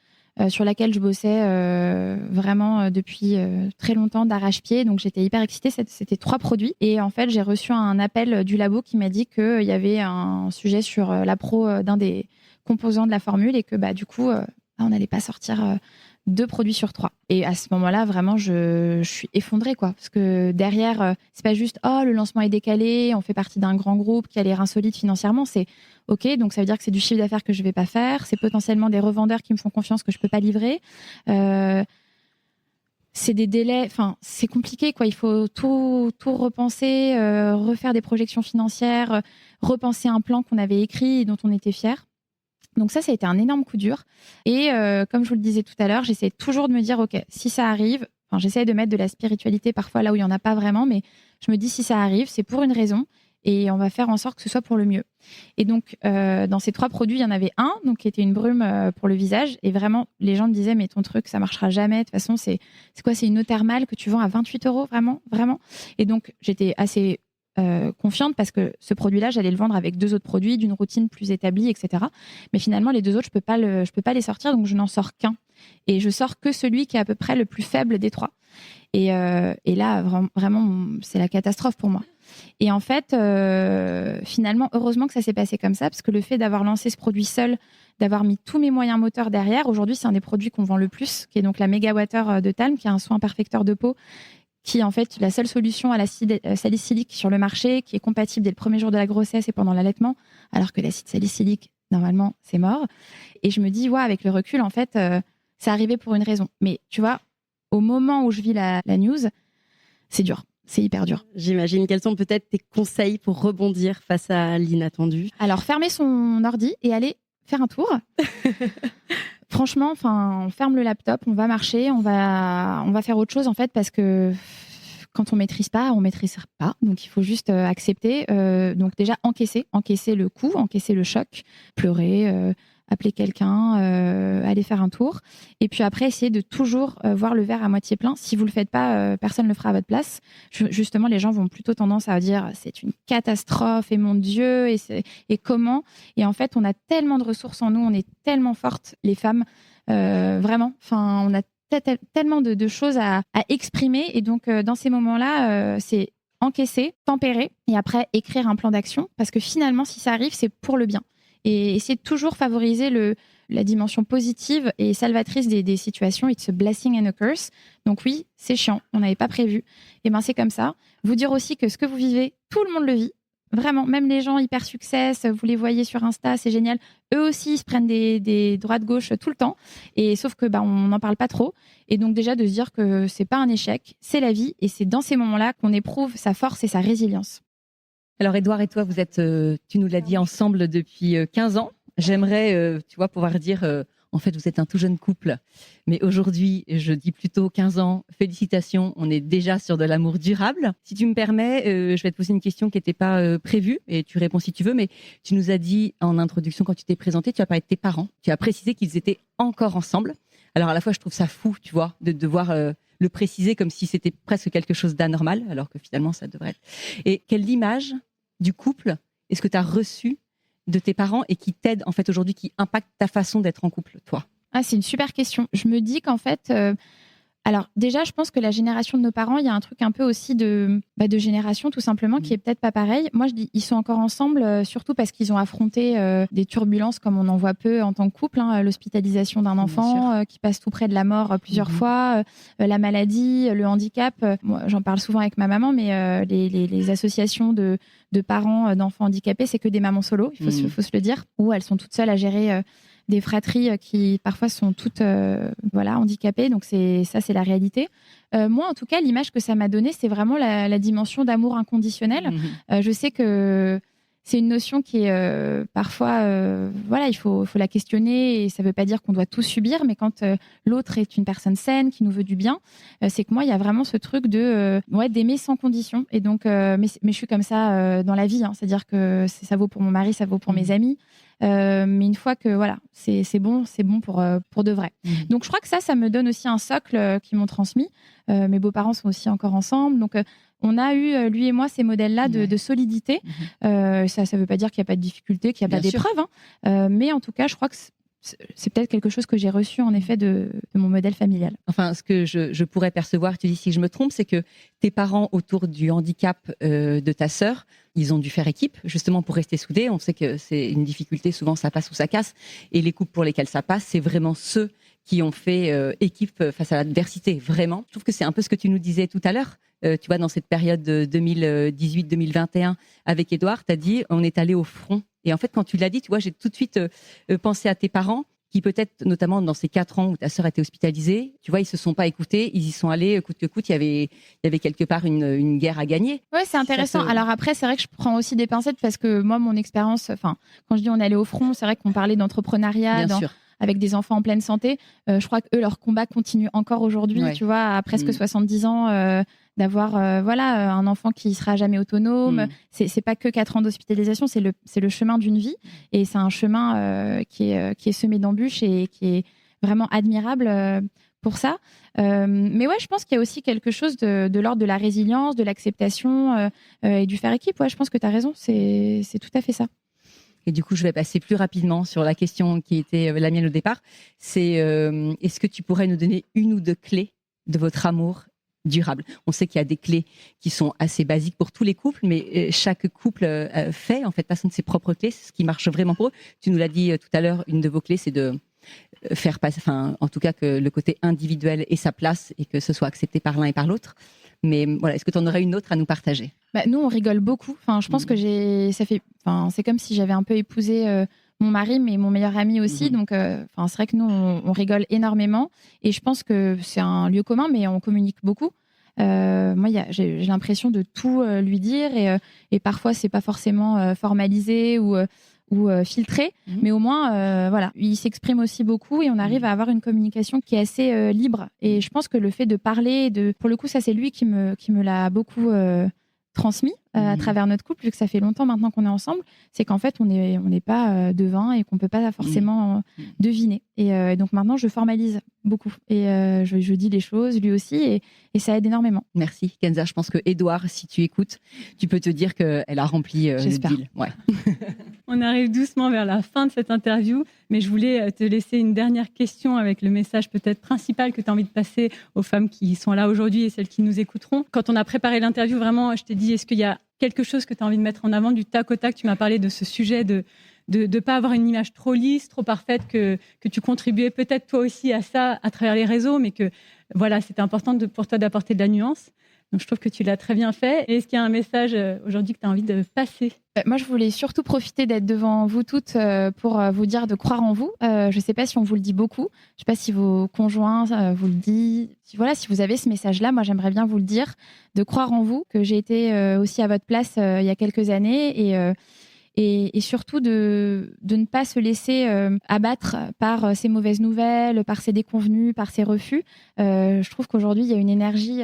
Sur laquelle je bossais vraiment depuis très longtemps d'arrache-pied. Donc, j'étais hyper excitée. C'était 3 produits. Et en fait, j'ai reçu un appel du labo qui m'a dit qu'il y avait un sujet sur l'appro d'un des composants de la formule et que du coup, on n'allait pas sortir 2 produits sur 3. Et à ce moment-là, vraiment, je suis effondrée, quoi. Parce que derrière, c'est pas juste « Oh, le lancement est décalé, on fait partie d'un grand groupe qui a l'air insolite financièrement ». C'est « Ok, donc ça veut dire que c'est du chiffre d'affaires que je vais pas faire. C'est potentiellement des revendeurs qui me font confiance que je peux pas livrer. C'est des délais, enfin, c'est compliqué, quoi. Il faut tout repenser, refaire des projections financières, repenser un plan qu'on avait écrit et dont on était fiers. Donc ça a été un énorme coup dur. Et comme je vous le disais tout à l'heure, j'essaie toujours de me dire, OK, si ça arrive, j'essaie de mettre de la spiritualité parfois là où il n'y en a pas vraiment, mais je me dis, si ça arrive, c'est pour une raison et on va faire en sorte que ce soit pour le mieux. Et donc, dans ces 3 produits, il y en avait un donc, qui était une brume pour le visage. Et vraiment, les gens me disaient, mais ton truc, ça marchera jamais. De toute façon, c'est quoi? C'est une eau thermale que tu vends à 28 €, vraiment, vraiment. Et donc, j'étais assez confiante parce que ce produit-là, j'allais le vendre avec 2 autres produits d'une routine plus établie, etc. Mais finalement, les 2 autres, je peux pas les sortir, donc je n'en sors qu'un. Et je sors que celui qui est à peu près le plus faible des 3. Et là, vraiment, c'est la catastrophe pour moi. Et en fait, finalement, heureusement que ça s'est passé comme ça, parce que le fait d'avoir lancé ce produit seul, d'avoir mis tous mes moyens moteurs derrière, aujourd'hui, c'est un des produits qu'on vend le plus, qui est donc la Mega Water de Talm, qui est un soin perfecteur de peau, qui est en fait la seule solution à l'acide salicylique sur le marché, qui est compatible dès le premier jour de la grossesse et pendant l'allaitement, alors que l'acide salicylique, normalement, c'est mort. Et je me dis, ouais, avec le recul, en fait, c'est arrivé pour une raison. Mais tu vois, au moment où je vis la news, c'est dur. C'est hyper dur. J'imagine. Quels sont peut-être tes conseils pour rebondir face à l'inattendu? Alors, fermer son ordi et aller faire un tour. Franchement, on ferme le laptop, on va marcher, on va faire autre chose en fait, parce que quand on maîtrise pas, on maîtrise pas. Donc il faut juste accepter. Donc déjà encaisser le coup, encaisser le choc, pleurer, appeler quelqu'un, aller faire un tour. Et puis après, essayer de toujours voir le verre à moitié plein. Si vous le faites pas, personne ne le fera à votre place. Justement, les gens vont plutôt tendance à dire c'est une catastrophe et mon Dieu et comment. Et en fait, on a tellement de ressources en nous, on est tellement fortes, les femmes, vraiment. On a tellement de choses à exprimer. Et donc, dans ces moments-là, c'est encaisser, tempérer et après écrire un plan d'action. Parce que finalement, si ça arrive, c'est pour le bien. Et essayer de toujours favoriser la dimension positive et salvatrice des situations. It's a blessing and a curse. Donc oui, c'est chiant, on n'avait pas prévu. Et ben c'est comme ça. Vous dire aussi que ce que vous vivez, tout le monde le vit. Vraiment, même les gens hyper succès, vous les voyez sur Insta, c'est génial. Eux aussi, ils se prennent des droites-gauche tout le temps. Et sauf que on n'en parle pas trop. Et donc déjà de se dire que c'est pas un échec, c'est la vie. Et c'est dans ces moments-là qu'on éprouve sa force et sa résilience. Alors, Édouard et toi, vous êtes, tu nous l'as dit, ensemble depuis 15 ans. J'aimerais, pouvoir dire En fait, vous êtes un tout jeune couple. Mais aujourd'hui, je dis plutôt 15 ans. Félicitations, on est déjà sur de l'amour durable. Si tu me permets, je vais te poser une question qui n'était pas prévue et tu réponds si tu veux. Mais tu nous as dit en introduction, quand tu t'es présenté, tu as parlé de tes parents. Tu as précisé qu'ils étaient encore ensemble. Alors à la fois, je trouve ça fou, tu vois, de devoir le préciser comme si c'était presque quelque chose d'anormal, alors que finalement, ça devrait être. Et quelle image du couple est-ce que tu as reçue de tes parents et qui t'aide en fait aujourd'hui, qui impacte ta façon d'être en couple, toi? Ah, c'est une super question. Je me dis qu'en fait, alors déjà, je pense que la génération de nos parents, il y a un truc un peu aussi de génération tout simplement qui est peut-être pas pareil. Moi, je dis, ils sont encore ensemble, surtout parce qu'ils ont affronté des turbulences comme on en voit peu en tant que couple, hein, l'hospitalisation d'un enfant qui passe tout près de la mort plusieurs fois, la maladie, le handicap. Moi, j'en parle souvent avec ma maman, mais les associations de parents d'enfants handicapés, c'est que des mamans solo, il faut se le dire, où elles sont toutes seules à gérer des fratries qui parfois sont toutes handicapées, donc c'est la réalité. Moi, en tout cas, l'image que ça m'a donnée, c'est vraiment la dimension d'amour inconditionnel. Je sais que c'est une notion qui est parfois, il faut la questionner, et ça ne veut pas dire qu'on doit tout subir, mais quand l'autre est une personne saine, qui nous veut du bien, c'est que moi, il y a vraiment ce truc d'aimer sans condition. Et donc, mais je suis comme ça dans la vie, hein, c'est-à-dire que ça vaut pour mon mari, ça vaut pour mes amis. Mais une fois que c'est bon pour de vrai. Donc je crois que ça me donne aussi un socle qu'ils m'ont transmis. Mes beaux-parents sont aussi encore ensemble, donc on a eu lui et moi ces modèles-là de solidité. Ça veut pas dire qu'il n'y a pas de difficulté, qu'il n'y a pas d'épreuve, hein. Mais en tout cas, je crois que c'est peut-être quelque chose que j'ai reçu en effet de mon modèle familial. Enfin, ce que je pourrais percevoir, tu dis si je me trompe, c'est que tes parents autour du handicap de ta sœur, ils ont dû faire équipe justement pour rester soudés. On sait que c'est une difficulté, souvent ça passe ou ça casse. Et les couples pour lesquels ça passe, c'est vraiment ceux qui ont fait équipe face à l'adversité, vraiment. Je trouve que c'est un peu ce que tu nous disais tout à l'heure. Tu vois, dans cette période de 2018-2021 avec Édouard, tu as dit on est allé au front. Et en fait, quand tu l'as dit, tu vois, j'ai tout de suite pensé à tes parents qui peut-être, notamment dans ces 4 ans où ta sœur a été hospitalisée, tu vois, ils se sont pas écoutés, ils y sont allés coûte que coûte. Il y avait quelque part une guerre à gagner. Ouais, c'est intéressant. Alors après, c'est vrai que je prends aussi des pincettes parce que moi, mon expérience, quand je dis on est allé au front, c'est vrai qu'on parlait d'entrepreneuriat, avec des enfants en pleine santé. Je crois que eux, leur combat continue encore aujourd'hui, tu vois, à presque 70 ans, d'avoir un enfant qui sera jamais autonome. C'est pas que 4 ans d'hospitalisation, c'est le chemin d'une vie, et c'est un chemin qui est semé d'embûches et qui est vraiment admirable pour ça. Mais ouais, je pense qu'il y a aussi quelque chose de l'ordre de la résilience, de l'acceptation et du faire équipe. Ouais, je pense que tu as raison, c'est tout à fait ça. Et du coup, je vais passer plus rapidement sur la question qui était la mienne au départ. C'est est-ce que tu pourrais nous donner une ou 2 clés de votre amour durable? On sait qu'il y a des clés qui sont assez basiques pour tous les couples, mais chaque couple façonne ses propres clés, c'est ce qui marche vraiment pour eux. Tu nous l'as dit tout à l'heure, une de vos clés, c'est de faire passer, en tout cas que le côté individuel ait sa place et que ce soit accepté par l'un et par l'autre. Mais voilà, est-ce que tu en aurais une autre à nous partager? Nous, on rigole beaucoup. Je pense que c'est comme si j'avais un peu épousé mon mari, mais mon meilleur ami aussi. Donc, c'est vrai que nous, on rigole énormément. Et je pense que c'est un lieu commun, mais on communique beaucoup. Moi, j'ai l'impression de tout lui dire, et parfois, c'est pas forcément formalisé ou filtré, mais au moins, il s'exprime aussi beaucoup et on arrive à avoir une communication qui est assez libre. Et je pense que le fait de parler, pour le coup, ça c'est lui qui me l'a beaucoup transmis à travers notre couple, vu que ça fait longtemps maintenant qu'on est ensemble, c'est qu'en fait on n'est pas devin et qu'on peut pas forcément deviner. Et donc maintenant je formalise beaucoup et je dis les choses, lui aussi, et ça aide énormément. Merci Kenza, je pense que Édouard, si tu écoutes, tu peux te dire qu'elle a rempli le deal. Ouais. On arrive doucement vers la fin de cette interview, mais je voulais te laisser une dernière question avec le message peut-être principal que tu as envie de passer aux femmes qui sont là aujourd'hui et celles qui nous écouteront. Quand on a préparé l'interview, vraiment, je t'ai dit, est-ce qu'il y a quelque chose que tu as envie de mettre en avant du tac au tac? Tu m'as parlé de ce sujet de ne pas avoir une image trop lisse, trop parfaite, que tu contribuais peut-être toi aussi à ça à travers les réseaux, mais que voilà, c'était important pour toi d'apporter de la nuance. Donc je trouve que tu l'as très bien fait. Et est-ce qu'il y a un message aujourd'hui que tu as envie de passer? Moi, je voulais surtout profiter d'être devant vous toutes pour vous dire de croire en vous. Je ne sais pas si on vous le dit beaucoup. Je ne sais pas si vos conjoints vous le disent. Si vous avez ce message-là, moi, j'aimerais bien vous le dire, de croire en vous, que j'ai été aussi à votre place il y a quelques années. et surtout de ne pas se laisser abattre par ces mauvaises nouvelles, par ces déconvenus, par ces refus. Je trouve qu'aujourd'hui, il y a une énergie...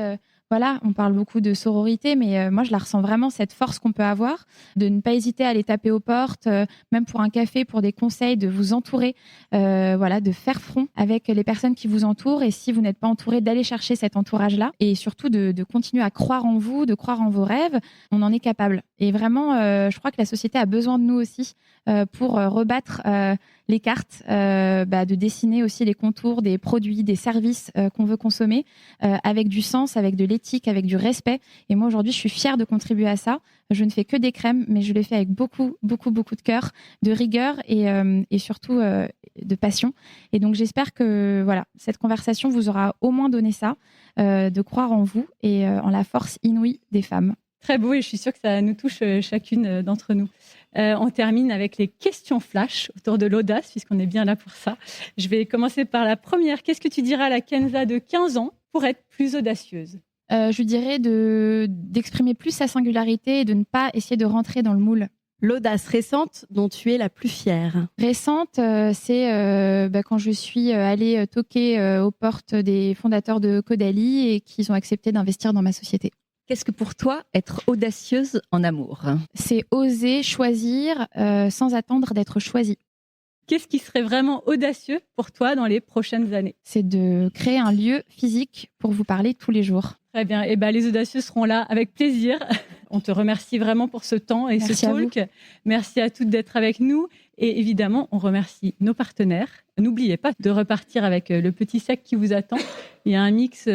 Voilà, on parle beaucoup de sororité, mais moi, je la ressens vraiment, cette force qu'on peut avoir, de ne pas hésiter à aller taper aux portes, même pour un café, pour des conseils, de vous entourer, de faire front avec les personnes qui vous entourent. Et si vous n'êtes pas entouré, d'aller chercher cet entourage-là. Et surtout, de continuer à croire en vous, de croire en vos rêves. On en est capable. Et vraiment, je crois que la société a besoin de nous aussi pour rebattre les cartes, de dessiner aussi les contours des produits, des services qu'on veut consommer avec du sens, avec de l'éthique, avec du respect. Et moi, aujourd'hui, je suis fière de contribuer à ça. Je ne fais que des crèmes, mais je le fais avec beaucoup, beaucoup, beaucoup de cœur, de rigueur et surtout de passion. Et donc, j'espère que cette conversation vous aura au moins donné ça, de croire en vous et en la force inouïe des femmes. Très beau et je suis sûre que ça nous touche chacune d'entre nous. On termine avec les questions flash autour de l'audace, puisqu'on est bien là pour ça. Je vais commencer par la première. Qu'est-ce que tu diras à la Kenza de 15 ans pour être plus audacieuse ? Je dirais d'exprimer plus sa singularité et de ne pas essayer de rentrer dans le moule. L'audace récente dont tu es la plus fière. Récente, c'est quand je suis allée toquer aux portes des fondateurs de Caudalie et qu'ils ont accepté d'investir dans ma société. Qu'est-ce que pour toi, être audacieuse en amour ? C'est oser choisir sans attendre d'être choisi. Qu'est-ce qui serait vraiment audacieux pour toi dans les prochaines années ? C'est de créer un lieu physique pour vous parler tous les jours. Très bien. Et les audacieux seront là avec plaisir. On te remercie vraiment pour ce temps et Merci ce talk. Merci à toutes d'être avec nous. Et évidemment, on remercie nos partenaires. N'oubliez pas de repartir avec le petit sac qui vous attend. Il y a un mix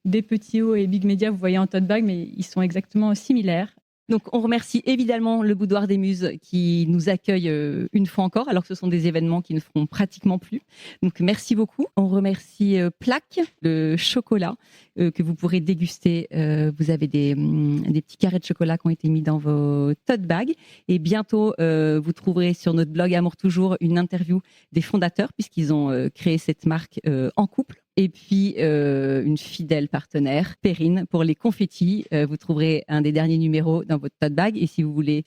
des petits hauts et Big Media, vous voyez en tote bag, mais ils sont exactement similaires. Donc, on remercie évidemment le Boudoir des Muses qui nous accueille une fois encore, alors que ce sont des événements qui ne feront pratiquement plus. Donc, merci beaucoup. On remercie Plaque, le chocolat que vous pourrez déguster. Vous avez des petits carrés de chocolat qui ont été mis dans vos tote bags. Et bientôt, vous trouverez sur notre blog Amour Toujours une interview des fondateurs, puisqu'ils ont créé cette marque en couple. Et puis, une fidèle partenaire, Perrine, pour les confettis. Vous trouverez un des derniers numéros dans votre tote bag. Et si vous voulez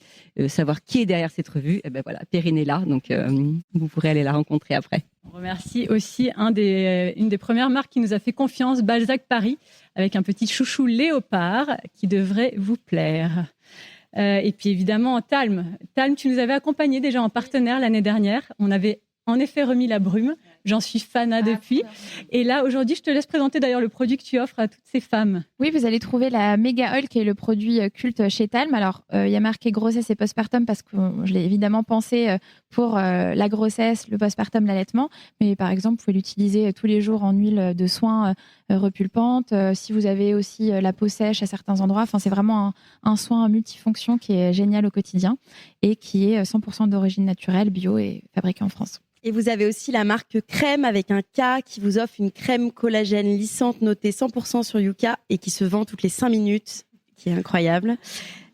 savoir qui est derrière cette revue, Perrine est là. Donc, vous pourrez aller la rencontrer après. On remercie aussi une des premières marques qui nous a fait confiance, Balzac Paris, avec un petit chouchou léopard qui devrait vous plaire. Et puis, évidemment, Talm. Talm, tu nous avais accompagnés déjà en partenaire l'année dernière. On avait en effet remis la brume. J'en suis fana depuis. Et là, aujourd'hui, je te laisse présenter d'ailleurs le produit que tu offres à toutes ces femmes. Oui, vous allez trouver la Méga Oil, qui est le produit culte chez Talm. Alors, il y a marqué grossesse et postpartum parce que je l'ai évidemment pensé pour la grossesse, le postpartum, l'allaitement. Mais par exemple, vous pouvez l'utiliser tous les jours en huile de soin repulpante. Si vous avez aussi la peau sèche à certains endroits, enfin, c'est vraiment un soin multifonction qui est génial au quotidien et qui est 100% d'origine naturelle, bio et fabriqué en France. Et vous avez aussi la marque Crème avec un K qui vous offre une crème collagène lissante notée 100% sur Yuka et qui se vend toutes les 5 minutes, qui est incroyable.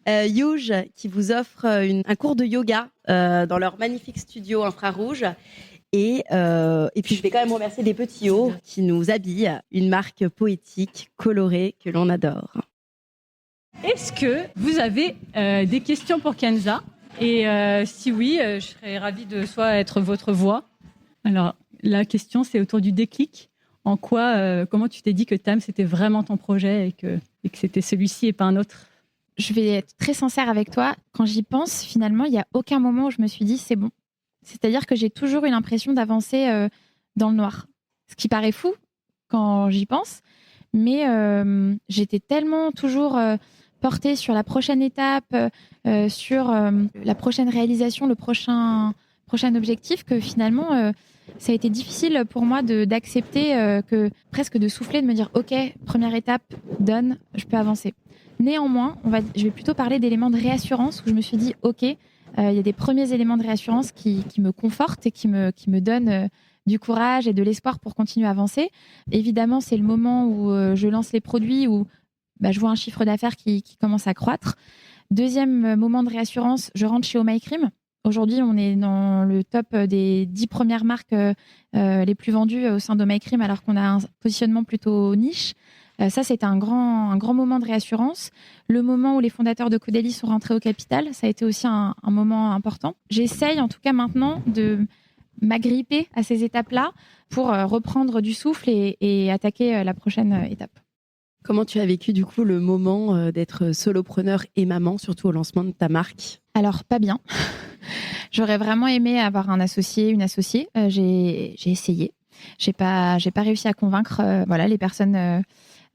Youge qui vous offre un cours de yoga dans leur magnifique studio infrarouge. Et puis je vais quand même remercier les petits hauts qui nous habillent, une marque poétique, colorée, que l'on adore. Est-ce que vous avez des questions pour Kenza ? Et si oui, je serais ravie de soit être votre voix. Alors, la question, c'est autour du déclic. En quoi, comment tu t'es dit que Talm, c'était vraiment ton projet et que c'était celui-ci et pas un autre ? Je vais être très sincère avec toi. Quand j'y pense, finalement, il n'y a aucun moment où je me suis dit c'est bon. C'est-à-dire que j'ai toujours eu l'impression d'avancer dans le noir. Ce qui paraît fou quand j'y pense. Mais j'étais tellement toujours portée sur la prochaine étape, sur la prochaine réalisation, le prochain objectif, que finalement, ça a été difficile pour moi d'accepter presque de souffler, de me dire ok, première étape, done, je peux avancer. Néanmoins, je vais plutôt parler d'éléments de réassurance où je me suis dit ok, il y a des premiers éléments de réassurance qui me confortent et qui me donnent du courage et de l'espoir pour continuer à avancer. Évidemment, c'est le moment où je lance les produits, où je vois un chiffre d'affaires qui commence à croître. Deuxième moment de réassurance, je rentre chez Oh My Cream. Aujourd'hui, on est dans le top des 10 premières marques les plus vendues au sein d'Oh My Cream, alors qu'on a un positionnement plutôt niche. Ça, c'était un grand moment de réassurance. Le moment où les fondateurs de Caudalie sont rentrés au capital, ça a été aussi un moment important. J'essaye en tout cas maintenant de m'agripper à ces étapes-là pour reprendre du souffle et attaquer la prochaine étape. Comment tu as vécu du coup le moment d'être solopreneur et maman, surtout au lancement de ta marque? Alors, pas bien. J'aurais vraiment aimé avoir un associé, une associée. J'ai essayé. J'ai pas réussi à convaincre les personnes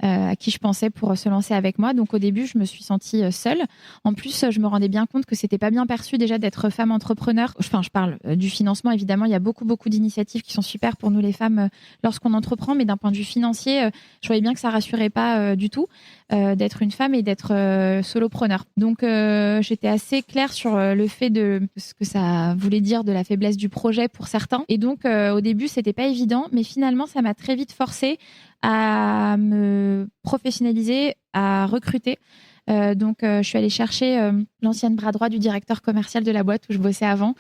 à qui je pensais pour se lancer avec moi. Donc au début, je me suis sentie seule. En plus, je me rendais bien compte que c'était pas bien perçu déjà d'être femme entrepreneur. Enfin, je parle du financement, évidemment. Il y a beaucoup d'initiatives qui sont super pour nous les femmes lorsqu'on entreprend, mais d'un point de vue financier, je voyais bien que ça rassurait pas du tout d'être une femme et d'être solopreneur. Donc j'étais assez claire sur le fait de ce que ça voulait dire de la faiblesse du projet pour certains. Et donc au début, c'était pas évident, mais finalement, ça m'a très vite forcée à me professionnaliser, à recruter. Donc, je suis allée chercher l'ancienne bras droit du directeur commercial de la boîte où je bossais avant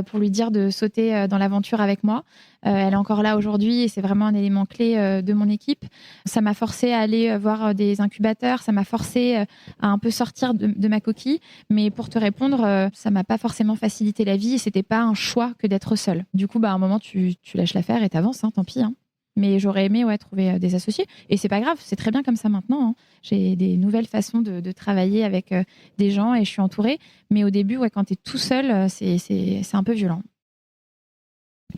pour lui dire de sauter dans l'aventure avec moi. Elle est encore là aujourd'hui et c'est vraiment un élément clé de mon équipe. Ça m'a forcée à aller voir des incubateurs, ça m'a forcée à un peu sortir de ma coquille. Mais pour te répondre, ça m'a pas forcément facilité la vie et c'était pas un choix que d'être seule. Du coup, à un moment, tu lâches l'affaire et t'avances, tant pis. Mais j'aurais aimé trouver des associés. Et c'est pas grave, c'est très bien comme ça maintenant. J'ai des nouvelles façons de travailler avec des gens et je suis entourée. Mais au début, quand tu es tout seul, c'est un peu violent.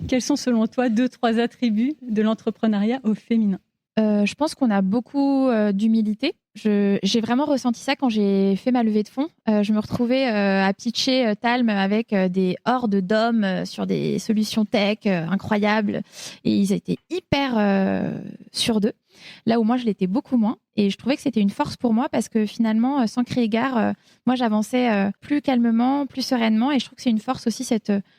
Quels sont selon toi 2-3 attributs de l'entrepreneuriat au féminin? Je pense qu'on a beaucoup d'humilité. J'ai vraiment ressenti ça quand j'ai fait ma levée de fonds. Je me retrouvais à pitcher Talm avec des hordes d'hommes sur des solutions tech incroyables. Et ils étaient hyper sûrs d'eux. Là où moi, je l'étais beaucoup moins. Et je trouvais que c'était une force pour moi parce que finalement, sans crier gare, moi, j'avançais plus calmement, plus sereinement. Et je trouve que c'est une force aussi,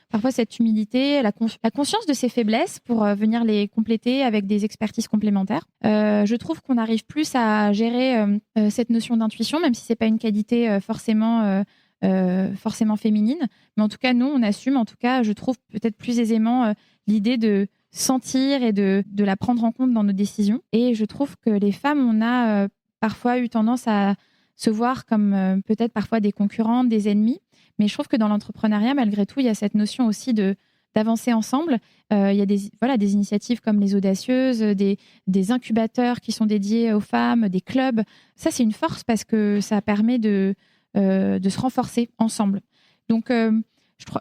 parfois cette humilité, la conscience de ses faiblesses pour venir les compléter avec des expertises complémentaires. Je trouve qu'on arrive plus à gérer cette notion d'intuition, même si c'est pas une qualité forcément féminine. Mais en tout cas, nous, on assume, en tout cas, je trouve peut-être plus aisément l'idée de sentir et de la prendre en compte dans nos décisions. Et je trouve que les femmes, on a parfois eu tendance à se voir comme peut-être parfois des concurrentes, des ennemis. Mais je trouve que dans l'entrepreneuriat, malgré tout, il y a cette notion aussi d'avancer ensemble. Il y a des initiatives comme les Audacieuses, des incubateurs qui sont dédiés aux femmes, des clubs. Ça, c'est une force parce que ça permet de se renforcer ensemble. Donc,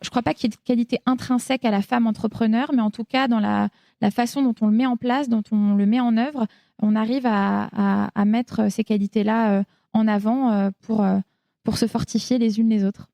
je crois pas qu'il y ait de qualité intrinsèque à la femme entrepreneur, mais en tout cas, dans la façon dont on le met en place, dont on le met en œuvre, on arrive à mettre ces qualités-là en avant pour se fortifier les unes les autres.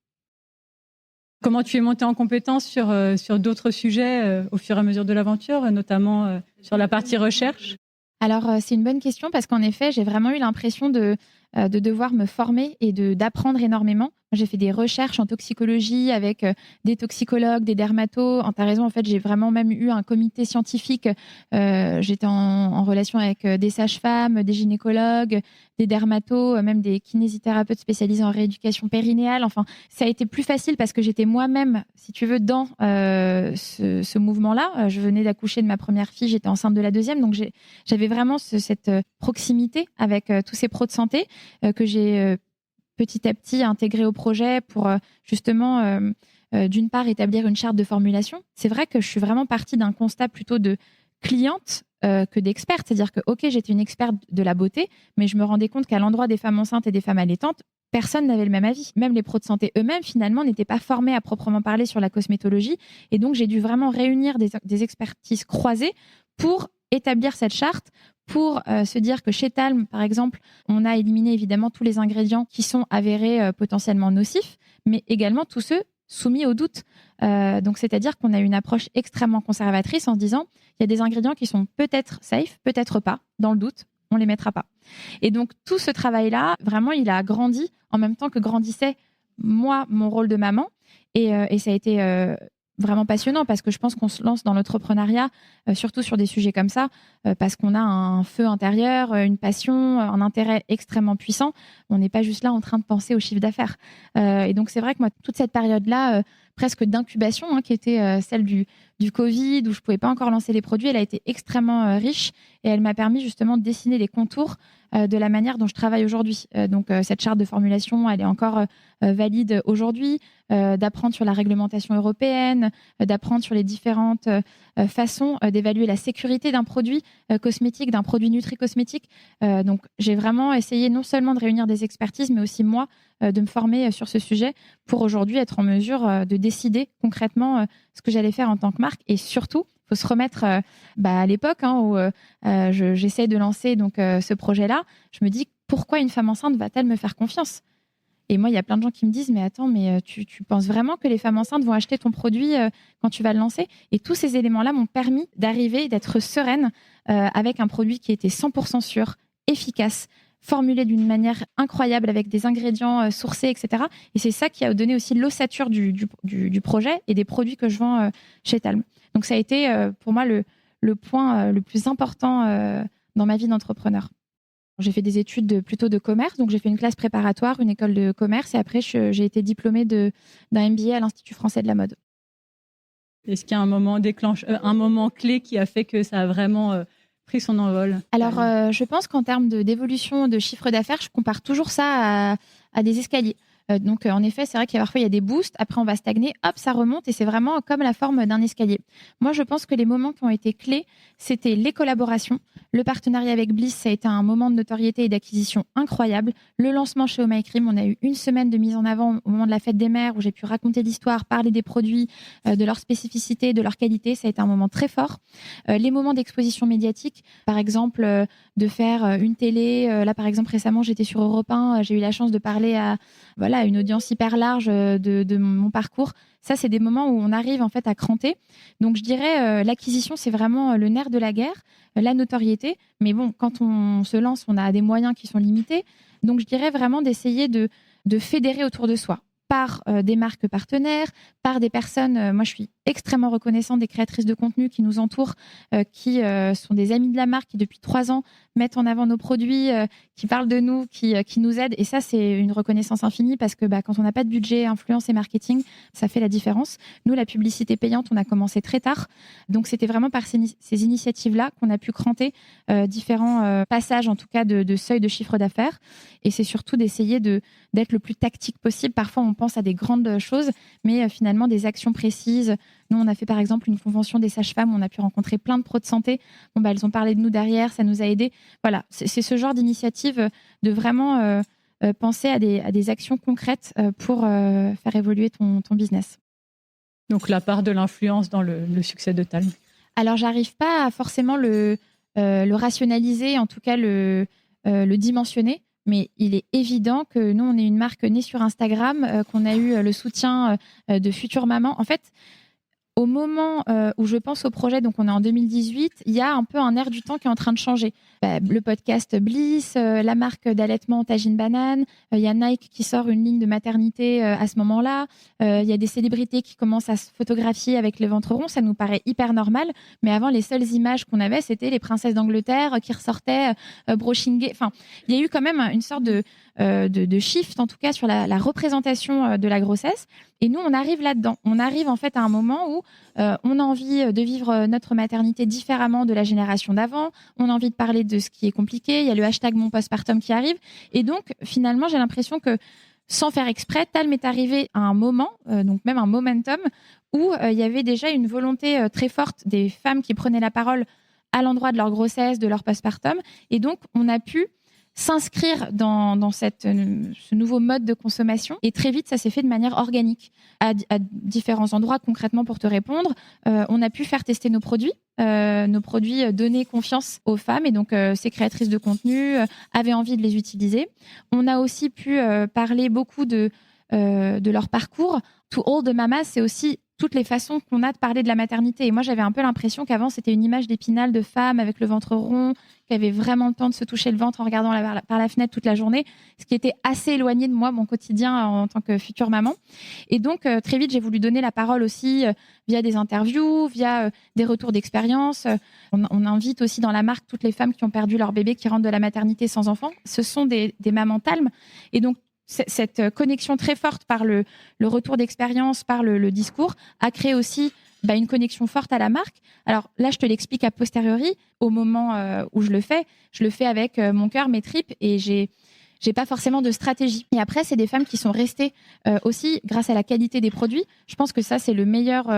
Comment tu es montée en compétence sur d'autres sujets au fur et à mesure de l'aventure, notamment sur la partie recherche? Alors, c'est une bonne question parce qu'en effet, j'ai vraiment eu l'impression de devoir me former et d'apprendre énormément. J'ai fait des recherches en toxicologie avec des toxicologues, des dermatos. Tu as raison, en fait, j'ai vraiment même eu un comité scientifique. J'étais en relation avec des sages-femmes, des gynécologues, des dermatos, même des kinésithérapeutes spécialisés en rééducation périnéale. Enfin, ça a été plus facile parce que j'étais moi-même, si tu veux, dans ce mouvement-là. Je venais d'accoucher de ma première fille, j'étais enceinte de la deuxième. Donc, j'avais vraiment cette proximité avec tous ces pros de santé que j'ai petit à petit intégré au projet pour justement, d'une part, établir une charte de formulation. C'est vrai que je suis vraiment partie d'un constat plutôt de cliente que d'experte. C'est-à-dire que, OK, j'étais une experte de la beauté, mais je me rendais compte qu'à l'endroit des femmes enceintes et des femmes allaitantes, personne n'avait le même avis. Même les pros de santé eux-mêmes, finalement, n'étaient pas formés à proprement parler sur la cosmétologie. Et donc, j'ai dû vraiment réunir des expertises croisées pour établir cette charte, pour se dire que chez Talm, par exemple, on a éliminé évidemment tous les ingrédients qui sont avérés potentiellement nocifs, mais également tous ceux soumis au doute. Donc, c'est-à-dire qu'on a une approche extrêmement conservatrice en se disant il y a des ingrédients qui sont peut-être safe, peut-être pas. Dans le doute, on les mettra pas. Et donc, tout ce travail-là, vraiment, il a grandi en même temps que grandissait moi, mon rôle de maman. Et ça a été vraiment passionnant parce que je pense qu'on se lance dans l'entrepreneuriat, surtout sur des sujets comme ça, parce qu'on a un feu intérieur, une passion, un intérêt extrêmement puissant. On n'est pas juste là en train de penser au chiffre d'affaires. Et donc, c'est vrai que moi, toute cette période-là, presque d'incubation, qui était celle du du Covid où je pouvais pas encore lancer les produits, elle a été extrêmement riche et elle m'a permis justement de dessiner les contours de la manière dont je travaille aujourd'hui. Donc cette charte de formulation, elle est encore valide aujourd'hui, d'apprendre sur la réglementation européenne, d'apprendre sur les différentes façons d'évaluer la sécurité d'un produit cosmétique, d'un produit nutri-cosmétique. Donc j'ai vraiment essayé non seulement de réunir des expertises, mais aussi moi de me former sur ce sujet pour aujourd'hui être en mesure de décider concrètement ce que j'allais faire en tant que marque. Et surtout, il faut se remettre à l'époque où j'essaie de lancer donc ce projet-là. Je me dis, pourquoi une femme enceinte va-t-elle me faire confiance ? Et moi, il y a plein de gens qui me disent, mais attends, mais tu penses vraiment que les femmes enceintes vont acheter ton produit quand tu vas le lancer ? Et tous ces éléments-là m'ont permis d'arriver, d'être sereine avec un produit qui était 100% sûr, efficace, formulé d'une manière incroyable avec des ingrédients sourcés, etc. Et c'est ça qui a donné aussi l'ossature du projet et des produits que je vends chez Talm. Donc ça a été pour moi le point le plus important dans ma vie d'entrepreneur. J'ai fait des études plutôt de commerce, donc j'ai fait une classe préparatoire, une école de commerce, et après j'ai été diplômée d'un MBA à l'Institut français de la mode. Est-ce qu'il y a un moment un moment clé qui a fait que ça a vraiment pris son envol ? Alors, je pense qu'en termes d'évolution de chiffre d'affaires, je compare toujours ça à des escaliers. Donc, en effet, c'est vrai qu'il y a parfois des boosts, après on va stagner, hop, ça remonte et c'est vraiment comme la forme d'un escalier. Moi, je pense que les moments qui ont été clés, c'était les collaborations. Le partenariat avec Bliss, ça a été un moment de notoriété et d'acquisition incroyable. Le lancement chez Oh My Cream, on a eu une semaine de mise en avant au moment de la fête des mères où j'ai pu raconter l'histoire, parler des produits, de leur spécificité, de leur qualité. Ça a été un moment très fort. Les moments d'exposition médiatique, par exemple, de faire une télé. Là, par exemple, récemment, j'étais sur Europe 1, j'ai eu la chance de parler à une audience hyper large de mon parcours. Ça, c'est des moments où on arrive en fait à cranter. Donc, je dirais, l'acquisition, c'est vraiment le nerf de la guerre, la notoriété. Mais bon, quand on se lance, on a des moyens qui sont limités. Donc, je dirais vraiment d'essayer de fédérer autour de soi par des marques partenaires, par des personnes. Moi, je suis extrêmement reconnaissante des créatrices de contenu qui nous entourent, qui sont des amis de la marque, qui depuis 3 ans mettent en avant nos produits, qui parlent de nous, qui nous aident. Et ça, c'est une reconnaissance infinie parce que quand on n'a pas de budget, influence et marketing, ça fait la différence. Nous, la publicité payante, on a commencé très tard. Donc, c'était vraiment par ces initiatives-là qu'on a pu cranter différents passages, en tout cas, de seuil de chiffre d'affaires. Et c'est surtout d'essayer d'être le plus tactique possible. Parfois, on pense à des grandes choses, mais finalement, des actions précises. Nous, on a fait par exemple une convention des sages-femmes où on a pu rencontrer plein de pros de santé. Elles ont parlé de nous derrière, ça nous a aidés. Voilà, c'est ce genre d'initiative de vraiment penser à des actions concrètes pour faire évoluer ton business. Donc, la part de l'influence dans le succès de Talm. Alors, j'arrive pas à forcément le rationaliser, en tout cas le dimensionner. Mais il est évident que nous, on est une marque née sur Instagram, qu'on a eu le soutien de futures mamans. En fait, au moment où je pense au projet, donc on est en 2018, il y a un peu un air du temps qui est en train de changer. Le podcast Bliss, la marque d'allaitement Tagine Banane, il y a Nike qui sort une ligne de maternité à ce moment-là, il y a des célébrités qui commencent à se photographier avec les ventres ronds, ça nous paraît hyper normal, mais avant, les seules images qu'on avait, c'était les princesses d'Angleterre qui ressortaient brushing gay. Enfin, il y a eu quand même une sorte de shift, en tout cas, sur la représentation de la grossesse. Et nous, on arrive là-dedans. On arrive en fait à un moment où on a envie de vivre notre maternité différemment de la génération d'avant. On a envie de parler de ce qui est compliqué. Il y a le hashtag mon postpartum qui arrive. Et donc, finalement, j'ai l'impression que, sans faire exprès, Talm est arrivé à un moment, donc même un momentum, où il y avait déjà une volonté très forte des femmes qui prenaient la parole à l'endroit de leur grossesse, de leur postpartum. Et donc, on a pu s'inscrire dans ce nouveau mode de consommation. Et très vite, ça s'est fait de manière organique. À différents endroits, concrètement, pour te répondre, on a pu faire tester nos produits donner confiance aux femmes. Et donc, ces créatrices de contenu avaient envie de les utiliser. On a aussi pu parler beaucoup de leur parcours. To All the Mamas, c'est aussi toutes les façons qu'on a de parler de la maternité. Et moi, j'avais un peu l'impression qu'avant, c'était une image d'Épinal de femme avec le ventre rond, qui avait vraiment le temps de se toucher le ventre en regardant par la fenêtre toute la journée, ce qui était assez éloigné de moi, mon quotidien en tant que future maman. Et donc, très vite, j'ai voulu donner la parole aussi via des interviews, via des retours d'expérience. On invite aussi dans la marque toutes les femmes qui ont perdu leur bébé, qui rentrent de la maternité sans enfant. Ce sont des mamans Talm. Et donc, cette connexion très forte par le retour d'expérience, par le discours, a créé aussi une connexion forte à la marque. Alors là, je te l'explique a posteriori. Au moment où je le fais avec mon cœur, mes tripes, et j'ai pas forcément de stratégie. Et après, c'est des femmes qui sont restées aussi grâce à la qualité des produits. Je pense que ça, c'est le meilleur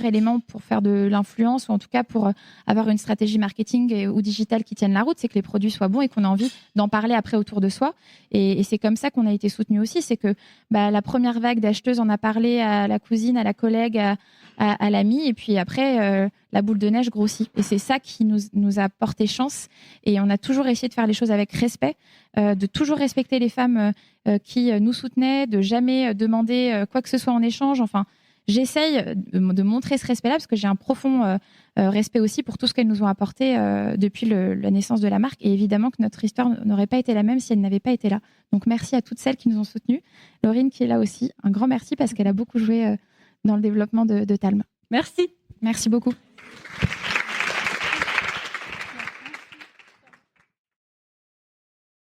élément pour faire de l'influence, ou en tout cas pour avoir une stratégie marketing ou digitale qui tienne la route, c'est que les produits soient bons et qu'on a envie d'en parler après autour de soi. Et c'est comme ça qu'on a été soutenus aussi. C'est que la première vague d'acheteuses en a parlé à la cousine, à la collègue, à l'ami, et puis après, la boule de neige grossit. Et c'est ça qui nous a porté chance. Et on a toujours essayé de faire les choses avec respect, de toujours respecter les femmes qui nous soutenaient, de jamais demander quoi que ce soit en échange. Enfin, j'essaye de montrer ce respect-là parce que j'ai un profond respect aussi pour tout ce qu'elles nous ont apporté depuis la naissance de la marque. Et évidemment que notre histoire n'aurait pas été la même si elle n'avait pas été là. Donc merci à toutes celles qui nous ont soutenues. Laurine qui est là aussi, un grand merci parce qu'elle a beaucoup joué dans le développement de Talm. Merci. Merci beaucoup.